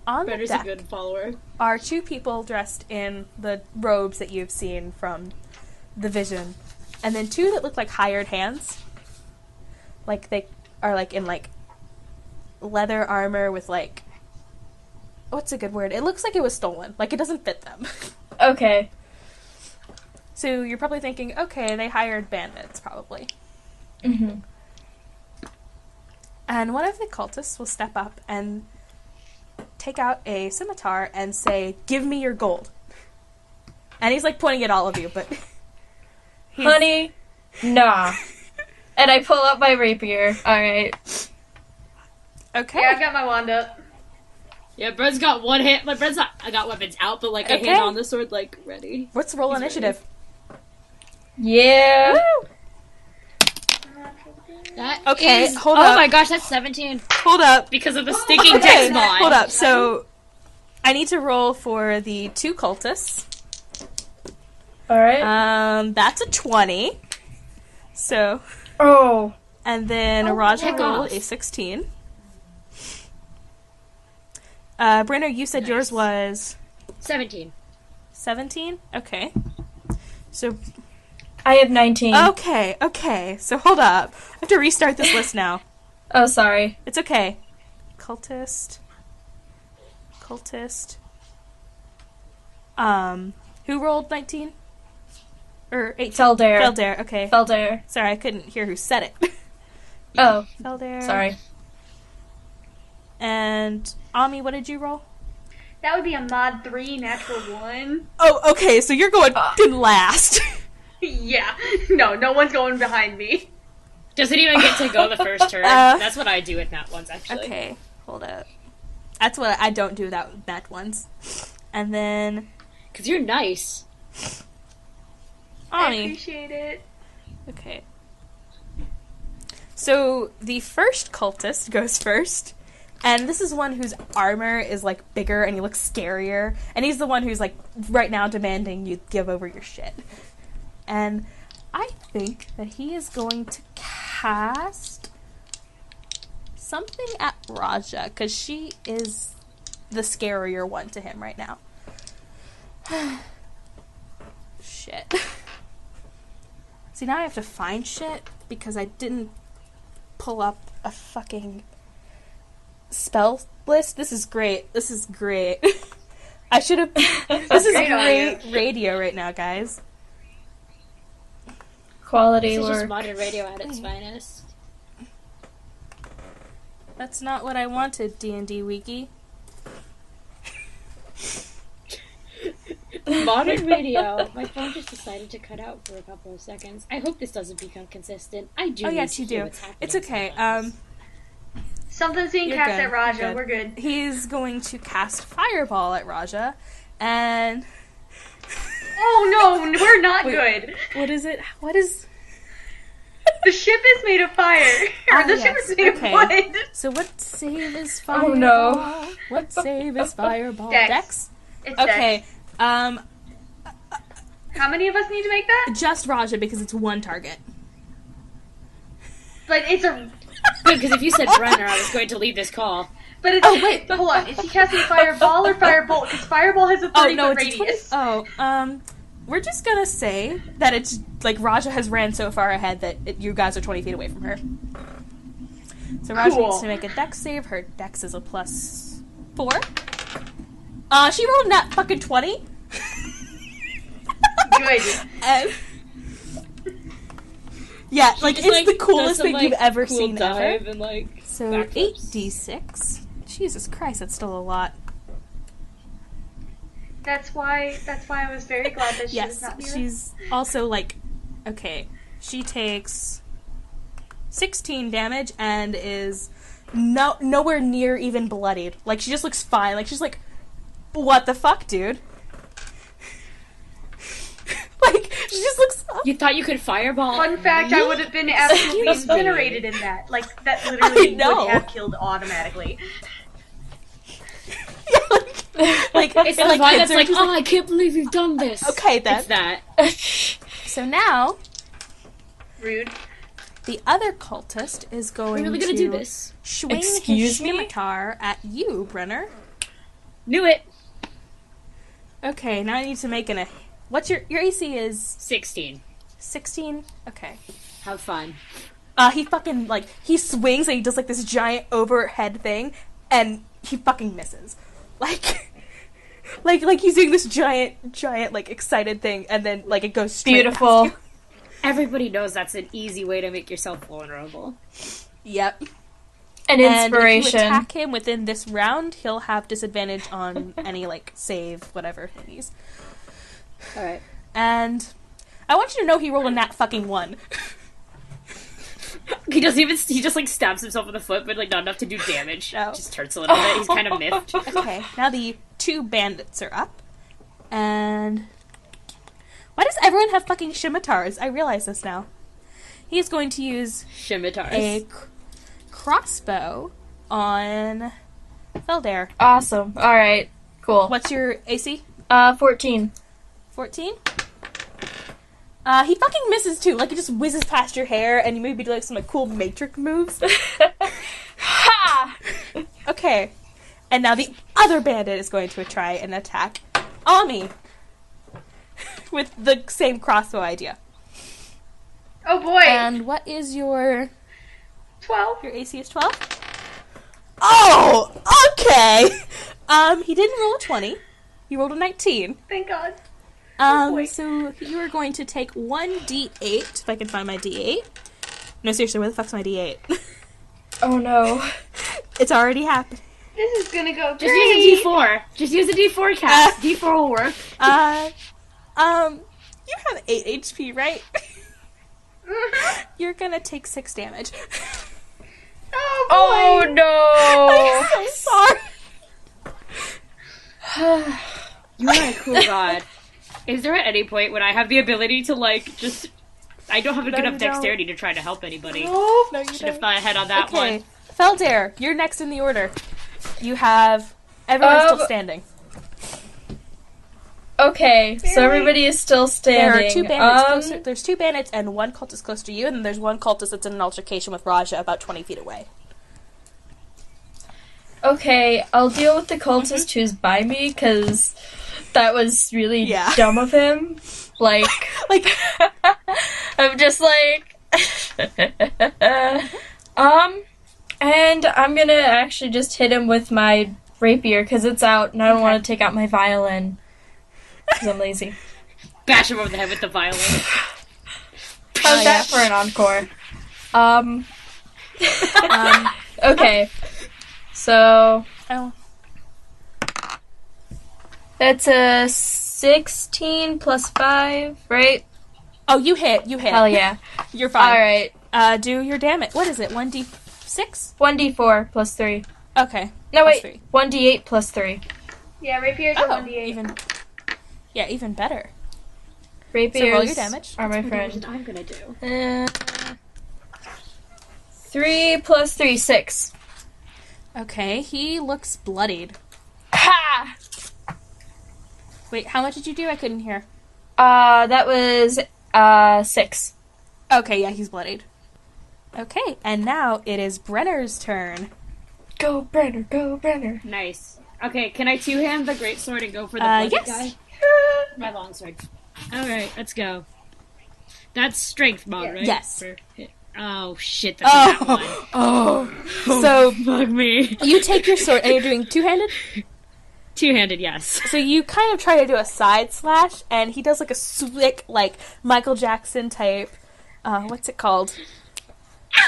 on the Brender's a deck good follower. are 2 people dressed in the robes that you've seen from the vision, and then 2 that look like hired hands. Like, they are, like, in, like, leather armor with, like, what's a good word? It looks like it was stolen. Like, it doesn't fit them. Okay. So you're probably thinking, okay, they hired bandits, probably. Mm-hmm. And one of the cultists will step up and take out a scimitar and say, "Give me your gold." And he's, like, pointing at all of you, but... Honey, nah. And I pull out my rapier. Alright. Okay. Yeah, I've got my wand up. Yeah, Bren's got one hand. Like Bren's not. I got weapons out, but like a Okay. hand on the sword, like ready. Let's roll He's initiative. Yeah. That Okay, is- hold oh up. my gosh, that's 17 Hold up. because of the stinking Okay, dex mod. hold up. So, I need to roll for the 2 cultists. Alright. That's a 20. So, Oh. and then Raja heck rolled off. a 16. Brenner, you said yours was 17. 17? Okay. So, I have 19. okay. So, hold up. I have to restart this list now. Oh, sorry. It's okay. Cultist. cultist. Who rolled 19? Or 18? Felder. Felder, okay. Felder. Sorry, I couldn't hear who said it. Oh, Felder. sorry. And Ami, what did you roll? That would be a mod 3, natural 1. Oh, okay, so you're going in last. Yeah. No one's going behind me. Doesn't even get to go the first turn. That's what I do with nat ones, actually. Okay, hold up. That's what I don't do that nat ones. And then Because you're nice. I Ani. appreciate it. Okay. So the first cultist goes first. And this is one whose armor is, like, bigger and he looks scarier. And he's the one who's, like, right now demanding you give over your shit. And I think that he is going to cast something at Raja, because she is the scarier one to him right now. Shit. See, now I have to find shit, because I didn't pull up a fucking spell list. This is great. I should have... This is great radio right now, guys. Quality This is just work. modern radio at its finest. That's not what I wanted, D&D Wiki. Modern radio. My phone just decided to cut out for a couple of seconds. I hope this doesn't become consistent. I do. Oh, need yes, to you hear do. what's happening It's okay. sometimes. Something's being You're cast good. at Raja. You're We're good. He's going to cast Fireball at Raja, and... Oh no, we're not Wait. good. What is it? What is... The ship is made of fire. Or the ship yes, is made okay. of wood. So what save is Fireball? Oh, no. What save is Fireball? Dex. It's Okay, Dex. um, How many of us need to make that? just Raja, because it's one target. But it's a... Good, because if you said Brenner, I was going to leave this call. But it's... Oh, wait. Hold on. Is he casting Fireball or Firebolt? Because Fireball has a 30-foot it's a radius. We're just gonna say that it's, like, Raja has ran so far ahead that you guys are 20 feet away from her. So Raja Cool. needs to make a dex save. Her dex is a +4. She rolled a nat fucking 20. Good. And... Yeah, like, Just, it's the coolest does some, thing you've ever cool seen dive ever. And, like, So, backflips. 8d6. Jesus Christ, that's still a lot. That's why I was very glad that she was Yes, not here. she's also, like, okay, she takes 16 damage and is nowhere near even bloodied. Like, she just looks fine. Like, she's like, what the fuck, dude? Like, she just looks... You thought you could fireball? Fun fact, I would have been absolutely Excuse me. incinerated in that. Like, that literally I know. would have killed automatically. like, It's the like, vibe kids that's are like, just oh, I can't believe you've done this. okay, then. It's that. So now, Rude. the other cultist is going We're really gonna to do this. swing Excuse his me? scimitar at you, Brenner. Knew it. Okay, now I need to make what's your AC is 16. 16? Okay. Have fun. He fucking, like, he swings and he does, like, this giant overhead thing, and he fucking misses. Like he's doing this giant, like, excited thing, and then, like, it goes straight Beautiful. past you. Everybody knows that's an easy way to make yourself vulnerable. Yep. An And if inspiration. you attack him within this round, he'll have disadvantage on any, like, save, whatever thingies. Alright. And I want you to know he rolled a nat fucking 1. He just, like, stabs himself in the foot, but, like, not enough to do damage. No. Just hurts a little bit. He's kind of miffed. Okay, now the 2 bandits are up. And... why does everyone have fucking scimitars? I realize this now. He is going to use Scimitars. a crossbow on Felder. Awesome. Alright. Cool. What's your AC? 14. 14? He fucking misses too. Like, he just whizzes past your hair, and you maybe do, like, some, like, cool matrix moves. Ha! Okay. And now the other bandit is going to try and attack Ami. With the same crossbow idea. Oh boy. And what is your 12. AC is 12? Oh! Okay! He didn't roll a 20. He rolled a 19. Thank God. So you are going to take 1d8, if I can find my d8. No, seriously, where the fuck's my d8? Oh no. It's already happened. This is gonna go Just great. use a D4. Just use a D4 cast. D4 will work. You have 8 HP, right? Mhm. You're gonna take 6 damage. Oh no. I'm so sorry. You are a cool god. Is there at any point when I have the ability to, like, just... I don't have a good you enough dexterity to try to help anybody. No, you Should have don't. thought ahead on that Okay, one. Feldair, you're next in the order. You have... Everyone's still standing. Okay, so everybody is still standing. There are 2 bandits closer. There's 2 bandits and 1 cultist close to you, and then there's 1 cultist that's in an altercation with Raja about 20 feet away. Okay, I'll deal with the cultist who's by me, because that was really Yeah. dumb of him. Like, I'm just like... And I'm gonna actually just hit him with my rapier, because it's out, and I don't want to take out my violin. Because I'm lazy. Bash him over the head with the violin. How's that for an encore? Okay. So... Oh. That's a 16 plus 5, right? Oh, you hit. Hell yeah. You're fine. Alright. Do your damage. What is it? 1d6? 1d4 plus 3. Okay. No, Plus wait. 3. 1d8 plus 3. Yeah, rapiers are Oh, 1d8. even better. Rapiers So roll your damage. are my What friend. I'm gonna do. 3 plus 3, 6. Okay, he looks bloodied. Ha! Wait, how much did you do? I couldn't hear. That was, 6. Okay, yeah, he's bloodied. Okay, and now it is Brenner's turn. Go, Brenner, go, Brenner. Nice. Okay, can I two-hand the greatsword and go for the bloody yes. guy? My longsword. Alright, let's go. That's strength mod, right? Yes. Oh, shit, that's that one. Oh. So, Fuck me. you take your sword, and you're doing two-handed? Two-handed, yes. So you kind of try to do a side slash, and he does like a slick, like, Michael Jackson type, what's it called?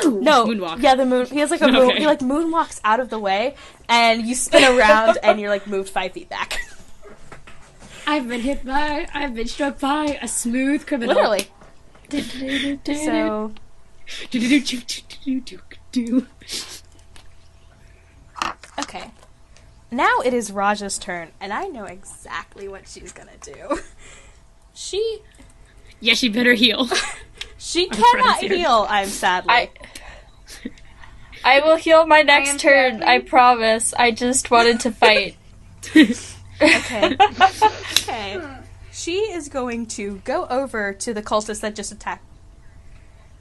Ow! No. Moonwalk. Yeah, the moon. He has like a moon. Okay. He like moonwalks out of the way, and you spin around, and you're like moved 5 feet back. I've been struck by a smooth criminal. Literally. So, okay. Now it is Raja's turn, and I know exactly what she's gonna do. Yeah, she better heal. She Our cannot friends here. heal, I'm sadly. I will heal my I am next turn, sadly- I promise. I just wanted to fight. Okay. Okay. She is going to go over to the cultist that just attacked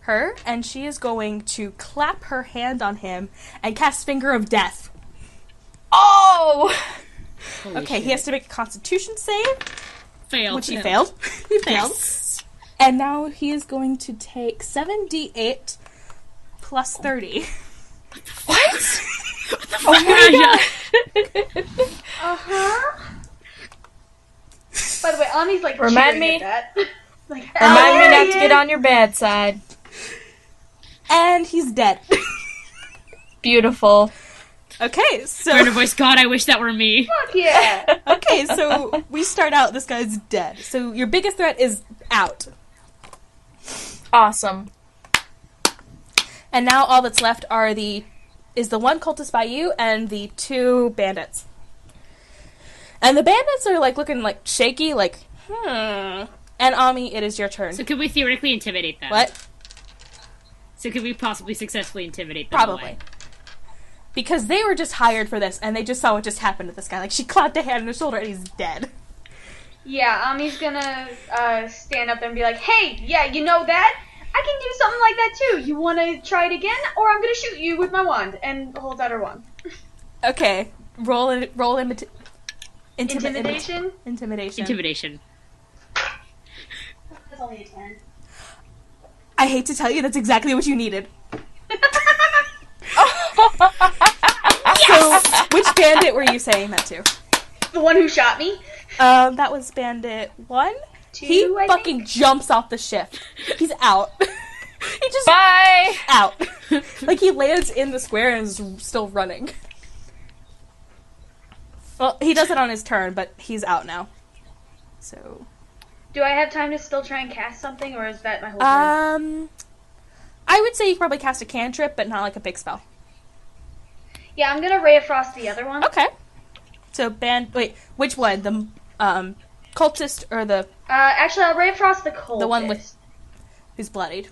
her, and she is going to clap her hand on him and cast Finger of Death. Oh! Okay, he has to make a Constitution save, Fail. which he failed. He failed. Yes. And now he is going to take 7d8 plus 30. What? Oh my Uh-huh. By the way, Ami's like Remind cheering me. at that. Like, Remind me not to yeah. get on your bad side. And he's dead. Beautiful. Okay, so... Burner voice, God, I wish that were me. Fuck yeah. Okay, so we start out, this guy's dead. So your biggest threat is out. Awesome. And now all that's left is the one cultist by you and the 2 bandits. And the bandits are like looking like shaky, like, And Ami, it is your turn. So could we theoretically intimidate them? What? So could we possibly successfully intimidate them? Probably. away? Because they were just hired for this, and they just saw what just happened to this guy. Like, she clapped a hand on his shoulder, and he's dead. Yeah, Ami's gonna stand up and be like, hey, yeah, you know that? I can do something like that too. You wanna try it again? Or I'm gonna shoot you with my wand. And holds out her wand. Okay. Roll intimidation. Intimidation? Intimidation. Intimidation. That's only a 10. I hate to tell you, that's exactly what you needed. So, which bandit were you saying that to? The one who shot me? That was bandit 1. He I fucking think? jumps off the ship. He's out. He just Bye! out. Like, he lands in the square and is still running. Well, he does it on his turn, but he's out now. So... Do I have time to still try and cast something, or is that my whole turn? I would say you could probably cast a cantrip, but not like a big spell. Yeah, I'm gonna Ray of Frost the other one. Okay. So, wait, which one? The, cultist or the... Actually, I'll Ray of Frost the cultist. The one with... who's bloodied.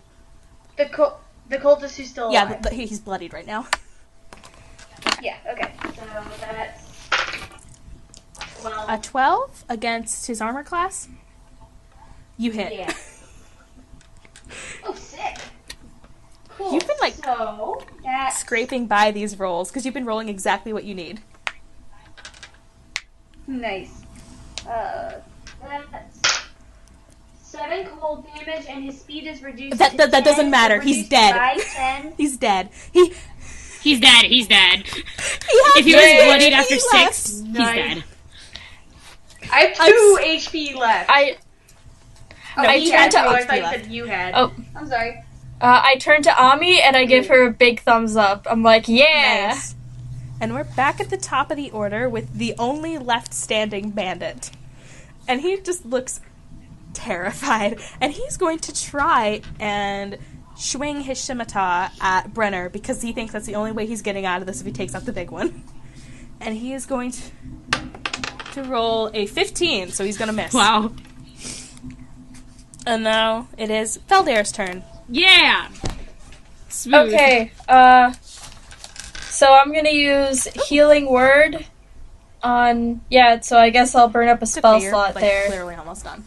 The cultist who's still alive. Yeah, he's bloodied right now. Yeah, okay. So that's 12. A 12 against his armor class. You hit. Yeah. Oh, sick. Cool. You've been, like, so that's scraping by these rolls, because you've been rolling exactly what you need. nice. That's 7 cold damage, and his speed is reduced. That to doesn't 10, matter. He's reduced dead. by 10. He's dead. He's dead. He's dead. If If he was bloodied after 6, he's dead. I have 2 HP left. I he turn had to two I HP thought you left. said you had. Oh. I'm sorry. I turn to Ami and I give her a big thumbs up. I'm like, yeah. Nice. And we're back at the top of the order with the only left standing bandit. And he just looks terrified. And he's going to try and swing his scimitar at Brenner because he thinks that's the only way he's getting out of this if he takes out the big one. And he is going to roll a 15, so he's going to miss. Wow. And now it is Feldair's turn. Yeah. Smooth. Okay, so I'm gonna use Healing Word on, so I guess I'll burn up a spell Okay, you're, slot like, there. Literally almost done.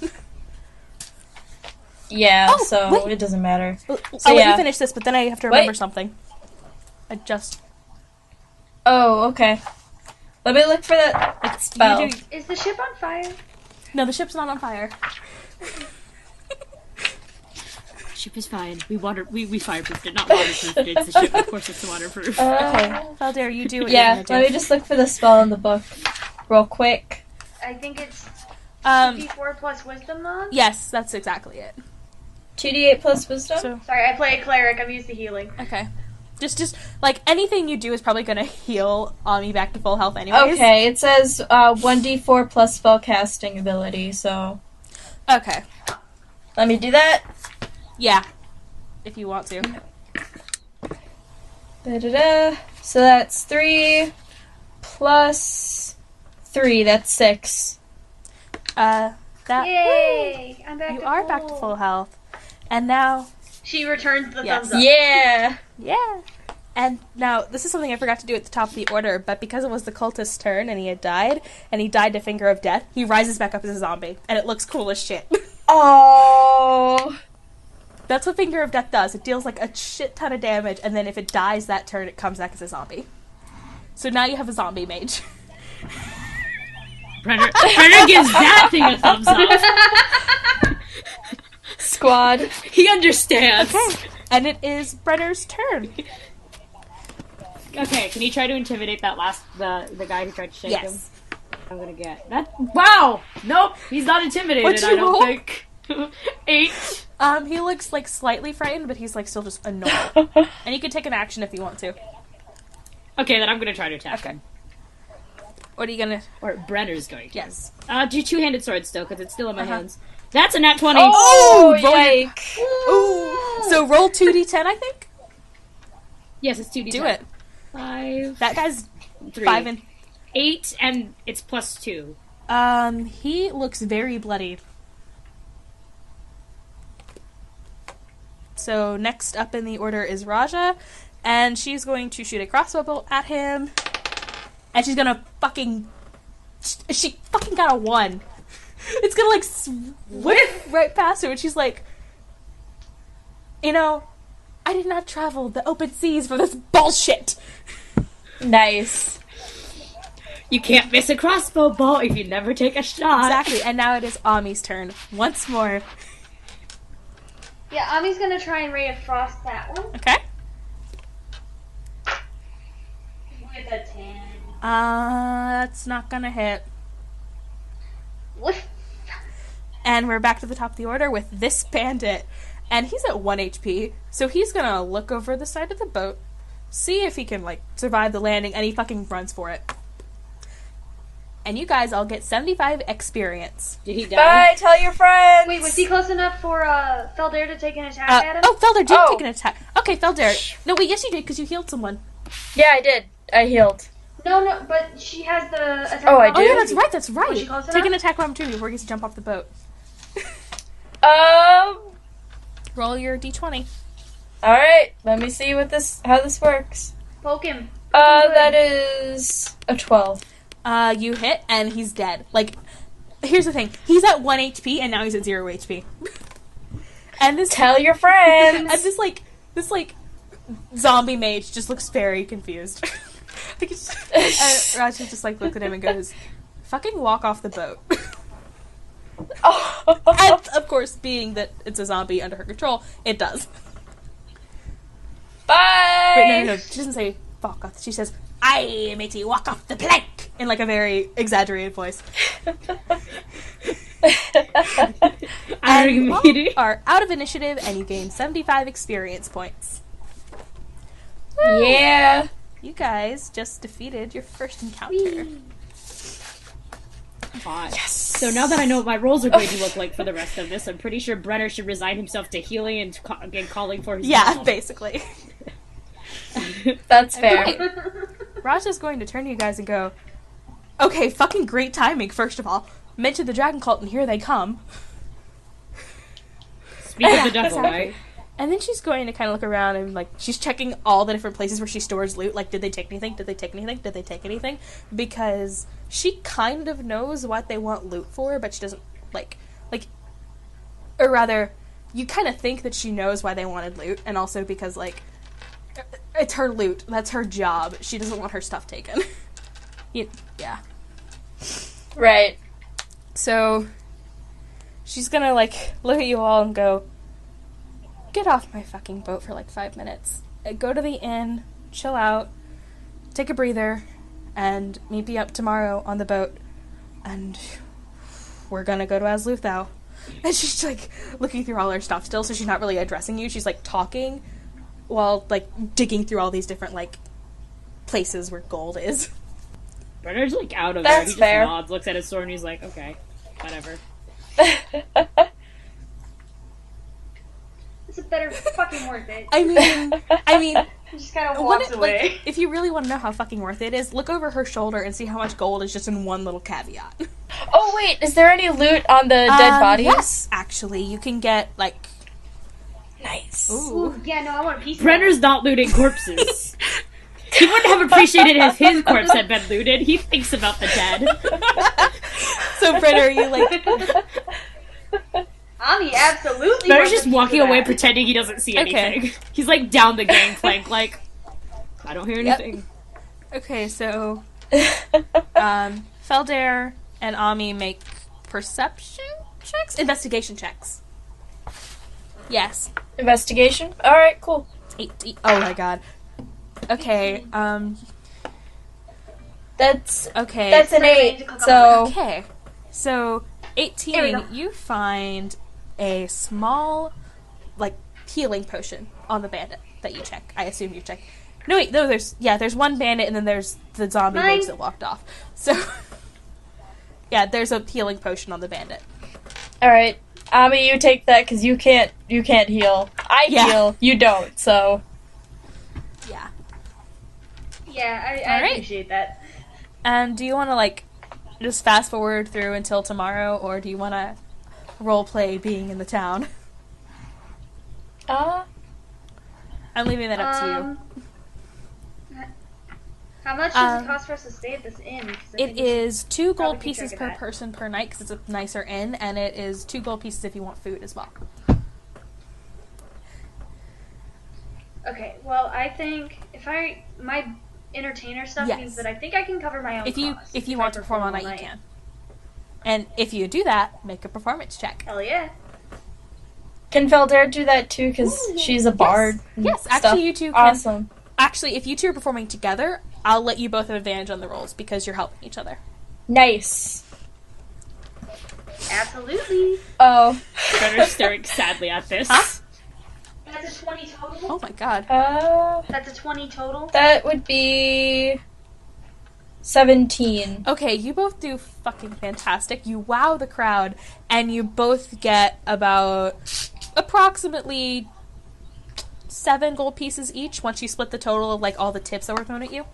Yeah, Oh, so wait. it doesn't matter. I'll So, let you yeah. finish this, but then I have to remember Wait. something. Adjust. Oh, okay. Let me look for that spell. You do, Is the ship on fire? no, the ship's not on fire. Ship is fine. We fireproofed it, not waterproofed it. It's the ship. Of course, it's waterproof. Okay, Feldair, you do what Yeah, you're let gonna me do. just look for the spell in the book real quick. I think it's Um, D4 plus wisdom mod. yes, that's exactly it. 2d8 plus wisdom? So, Sorry, I play a cleric. I'm used to healing. okay. Just, like, anything you do is probably gonna heal Ami back to full health anyways. Okay, it says 1d4 plus spellcasting ability, so Okay. let me do that. Yeah. If you want to. Da-da-da. So that's 3 plus 3, that's 6. That... Yay! I'm back You to are full. back to full health. And now... She returns the Yes. thumbs up. Yeah! Yeah. And now, this is something I forgot to do at the top of the order, but because it was the cultist's turn and he died to Finger of Death, he rises back up as a zombie, and it looks cool as shit. Oh. That's what Finger of Death does. It deals like a shit ton of damage, and then if it dies that turn, it comes back as a zombie. So now you have a zombie mage. Brenner gives that thing a thumbs up. Squad. He understands. Okay. And it is Brenner's turn. Okay, can you try to intimidate that the guy who tried to shake him? Yes. I'm gonna get that. Wow! Nope, he's not intimidated. What'd you I don't roll? think. 8. He looks like slightly frightened, but he's like still just annoyed. And you can take an action if you want to. Okay, then I'm gonna try to attack Okay. him. What are you gonna... Or Brenner's going to. Yes. Do two-handed sword still, because it's still in my hands. That's a nat 20. Oh, roll your- yike. Ooh! So roll 2d10, I think? Yes, it's 2d10. Do it. 5, That guy's 3. 5 and... 8, and it's plus 2. He looks very bloodied. So next up in the order is Raja, and she's going to shoot a crossbow bolt at him, and she's gonna fucking... She fucking got a 1. It's gonna, like, whip right past her, and she's like, you know, I did not travel the open seas for this bullshit. Nice. You can't miss a crossbow bolt if you never take a shot. Exactly, and now it is Ami's turn. Once more. Yeah, Ami's gonna try and Ray of Frost that one. Okay? With a 10. That's not gonna hit. What? And we're back to the top of the order with this bandit. And he's at 1 HP, so he's gonna look over the side of the boat, see if he can, like, survive the landing, and he fucking runs for it. And you guys all get 75 experience. Did he die? Bye, tell your friends! Wait, was he close enough for Felder to take an attack at him? Oh, Felder did take an attack. Okay, Felder. No, wait, yes you did, because you healed someone. Yeah, I did. I healed. No, but she has the attack. Oh, I do? Oh, yeah, that's right. Was she close Take an enough? attack of opportunity before he gets to jump off the boat. Roll your d20. Alright, let me see how this works. Poke him. That is a 12. You hit, and he's dead. Like, here's the thing. He's at 1 HP, and now he's at 0 HP. And this... Tell your friends! And this zombie mage just looks very confused. Like, and Raj just, like, looks at him and goes, fucking walk off the boat. Oh. And, of course, being that it's a zombie under her control, it does. Bye! Wait, no. She doesn't say, fuck off. She says, aye, matey, walk off the plank! In, like, a very exaggerated voice. And you all are out of initiative, and you gain 75 experience points. Woo! Yeah. You guys just defeated your first encounter. Yes. So now that I know what my roles are going to look like for the rest of this, I'm pretty sure Brenner should resign himself to healing and again calling for his Yeah, basically. That's fair. Right. Raja's going to turn to you guys and go, okay, fucking great timing, first of all. Mention the dragon cult and here they come. Speak of the devil, right? And then she's going to kind of look around and, like, she's checking all the different places where she stores loot. Like, did they take anything? Did they take anything? Did they take anything? Because she kind of knows what they want loot for, but she doesn't, or rather, you kind of think that she knows why they wanted loot, and also because, like, it's her loot. That's her job. She doesn't want her stuff taken. Yeah. Right. So, she's gonna, like, look at you all and go, get off my fucking boat for, like, 5 minutes. Go to the inn, chill out, take a breather, and meet me up tomorrow on the boat, and we're gonna go to Azluthau. And she's, like, looking through all her stuff still, so she's not really addressing you. She's, like, talking while, like, digging through all these different, like, places where gold is. Brenner's, like, out of That's there. He just fair. nods, looks at his sword, and he's like, okay, whatever. It's a better fucking worth it. I mean, He just kind of walks away. like, if you really want to know how fucking worth it is, look over her shoulder and see how much gold is just in one little caveat. Oh, wait, is there any loot on the dead bodies? Yes, actually. You can get, like... Nice. Ooh. Yeah, no, I want a piece of Brenner's not looting corpses. He wouldn't have appreciated if his corpse had been looted. He thinks about the dead. So, Brenner, you, like... Ami absolutely Brenner's wants a just piece walking of away that. pretending he doesn't see Okay. anything. He's, like, down the gangplank, like, I don't hear anything. Okay, so... Felder and Ami make perception checks? Investigation checks. Yes. Investigation? Alright, cool. 18. Oh my god. Okay, That's okay. an Somebody 8, needs to click on so... Okay. So, Here we 18, go. you find a small, like, healing potion on the bandit that you check. I assume you check. No, wait, no, there's one bandit and then there's the zombie Mine. mage that walked off. So, yeah, there's a healing potion on the bandit. Alright. Ami, you take that, because you can't heal. I Yeah. heal, you don't, so... Yeah. Yeah, I Alright. appreciate that. And do you want to, like, just fast forward through until tomorrow, or do you want to roleplay being in the town? I'm leaving that up to you. How much does it cost for us to stay at this inn? 'Cause I It think we should is 2 probably gold keep pieces track per of that. person per night because it's a nicer inn, and it is 2 gold pieces if you want food as well. Okay, well, I think my entertainer stuff Yes. means that I think I can cover my own If you costs if you I want to perform all night, you can. And if you do that, make a performance check. Hell yeah. Can Felder do that too, because she's a bard? and Yes, stuff? actually you two can. Awesome. actually, if you two are performing together, I'll let you both have advantage on the rolls because you're helping each other. Nice. Absolutely. Oh. Brenner's staring sadly at this. Huh? That's a 20 total? Oh my god. That's a 20 total? That would be 17. Okay, you both do fucking fantastic. You wow the crowd, and you both get about approximately 7 gold pieces each once you split the total of, like, all the tips that were thrown at you.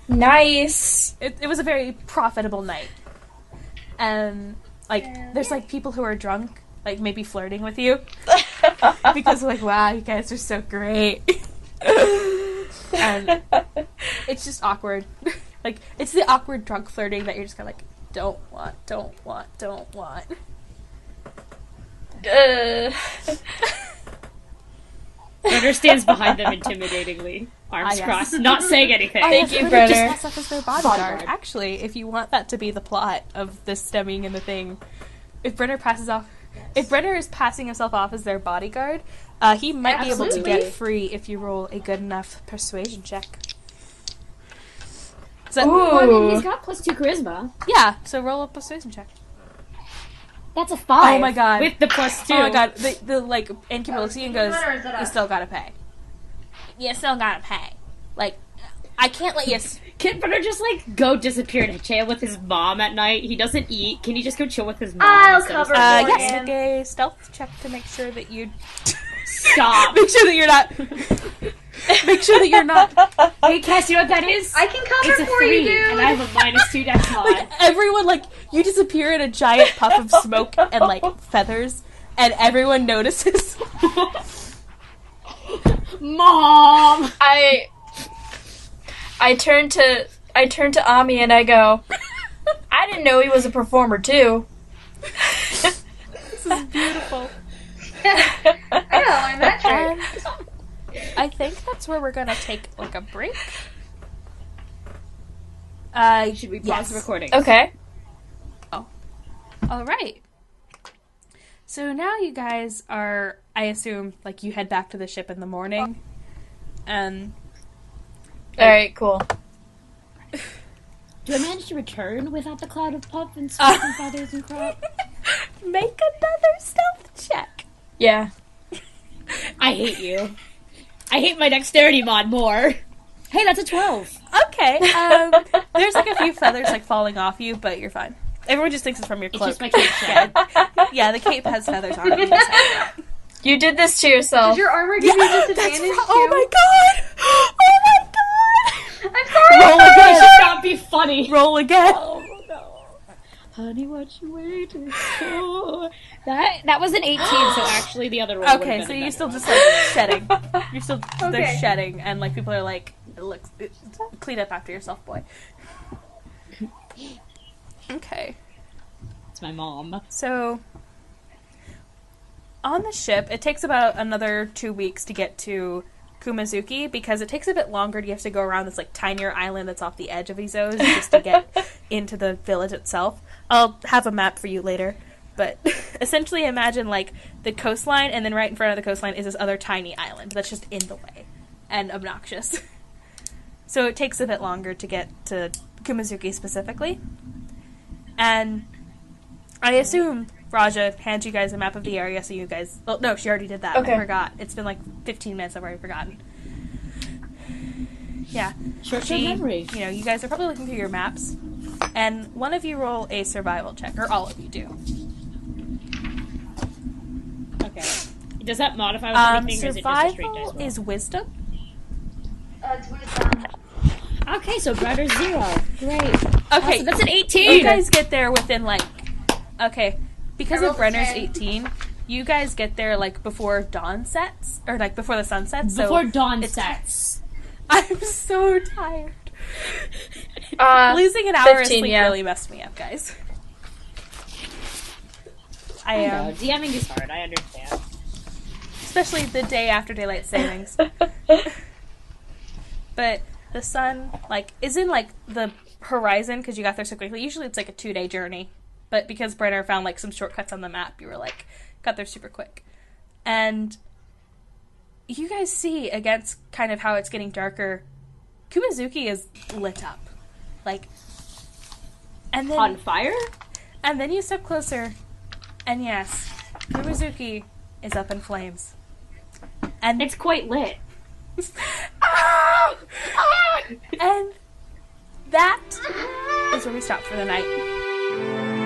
Nice. It was a very profitable night. And, like, there's, like, people who are drunk, like, maybe flirting with you. Because, like, wow, you guys are so great. And it's just awkward. Like, it's the awkward drunk flirting that you're just kind of like, don't want. Brenner stands behind them intimidatingly, arms yes. crossed, not saying anything. Thank you, Just Brenner. dress up as their bodyguard. Actually, if you want that to be the plot of this stemming in the thing, if Brenner is passing himself off as their bodyguard, he might be able to get free if you roll a good enough persuasion check. So, Well, I mean, he's got +2 charisma. yeah, so roll a persuasion check. That's a 5. Oh my god. With the +2. Oh my god, the like, innkeeper looks at you and goes, Or is it you us? still gotta pay. You still gotta pay. Like, I can't let you... Can Brenner just, like, go disappear and chill with his mom at night? He doesn't eat. Can he just go chill with his mom? I'll instead of cover studying? for yes, him. make a stealth check to make sure that you... Stop. Make sure that you're not... Make sure that you're not... Hey, Cass, you know what that is? I can cover It's a for 3, you, dude. and I have a -2 dex mod. Like, everyone, like, you disappear in a giant puff of smoke and, like, feathers, and everyone notices. Mom! I turn to Ami and I go, I didn't know he was a performer too. This is beautiful. I gotta learn that trick. And I think that's where we're gonna take, like, a break. Should we pause yes. the recording? Okay. Alright. So now you guys are, I assume, like, you head back to the ship in the morning. And... Alright, cool. Do I manage to return without the cloud of puff and smoke and feathers and crap? make another stealth check. Yeah. I hate you. I hate my dexterity mod more. Hey, that's a 12. Okay, there's, like, a few feathers, like, falling off you, but you're fine. Everyone just thinks it's from your It's cloak. just my cape shell. Yeah, the cape has feathers on it. You just have that. You did this to yourself. Does your armor give you disadvantage too? Oh my god! Oh my god! I'm sorry. Roll That again! should not be funny. Roll again! Oh no. Honey, what you waiting for? That was an 18, so actually the other one Okay, so you're still just, like, shedding. You're still, they're Okay. shedding, and, like, people are like, clean up after yourself, boy. Okay. It's my mom. So, on the ship, it takes about another 2 weeks to get to Kumazuki, because it takes a bit longer. You have to go around this, like, tinier island that's off the edge of Izos just to get into the village itself. I'll have a map for you later, but essentially imagine, like, the coastline, and then right in front of the coastline is this other tiny island that's just in the way and obnoxious. So it takes a bit longer to get to Kumazuki specifically. And I assume Raja hands you guys a map of the area so you guys... Oh, no, she already did that. Okay. I forgot. It's been like 15 minutes. I've already forgotten. Yeah. Short-term memory. You know, you guys are probably looking through your maps. And one of you roll a survival check. Or all of you do. Okay. Does that modify with anything, or is it just a straight dice Survival roll? is wisdom. It's wisdom. Okay, so Brenner's 0. Great. Okay. So that's an 18. You guys get there within, like... Okay. Because I of rolled a Brenner's 10. 18, you guys get there, like, before dawn sets. Or, like, before the sun sets. Before so dawn it's- sets. I'm so tired. Losing an hour of 15, sleep yeah. really messed me up, guys. I I am. know. DMing is hard, I understand. Especially the day after daylight savings. But the sun, like, is in, like, the horizon because you got there so quickly. Usually it's, like, a 2-day journey. But because Brenner found, like, some shortcuts on the map, you were, like, got there super quick. And you guys see, against kind of how it's getting darker, Kumazuki is lit up. Like, and then... On fire? And then you step closer, and yes, Kumazuki is up in flames. And It's quite lit. Ah! Ah! And that is where we stop for the night.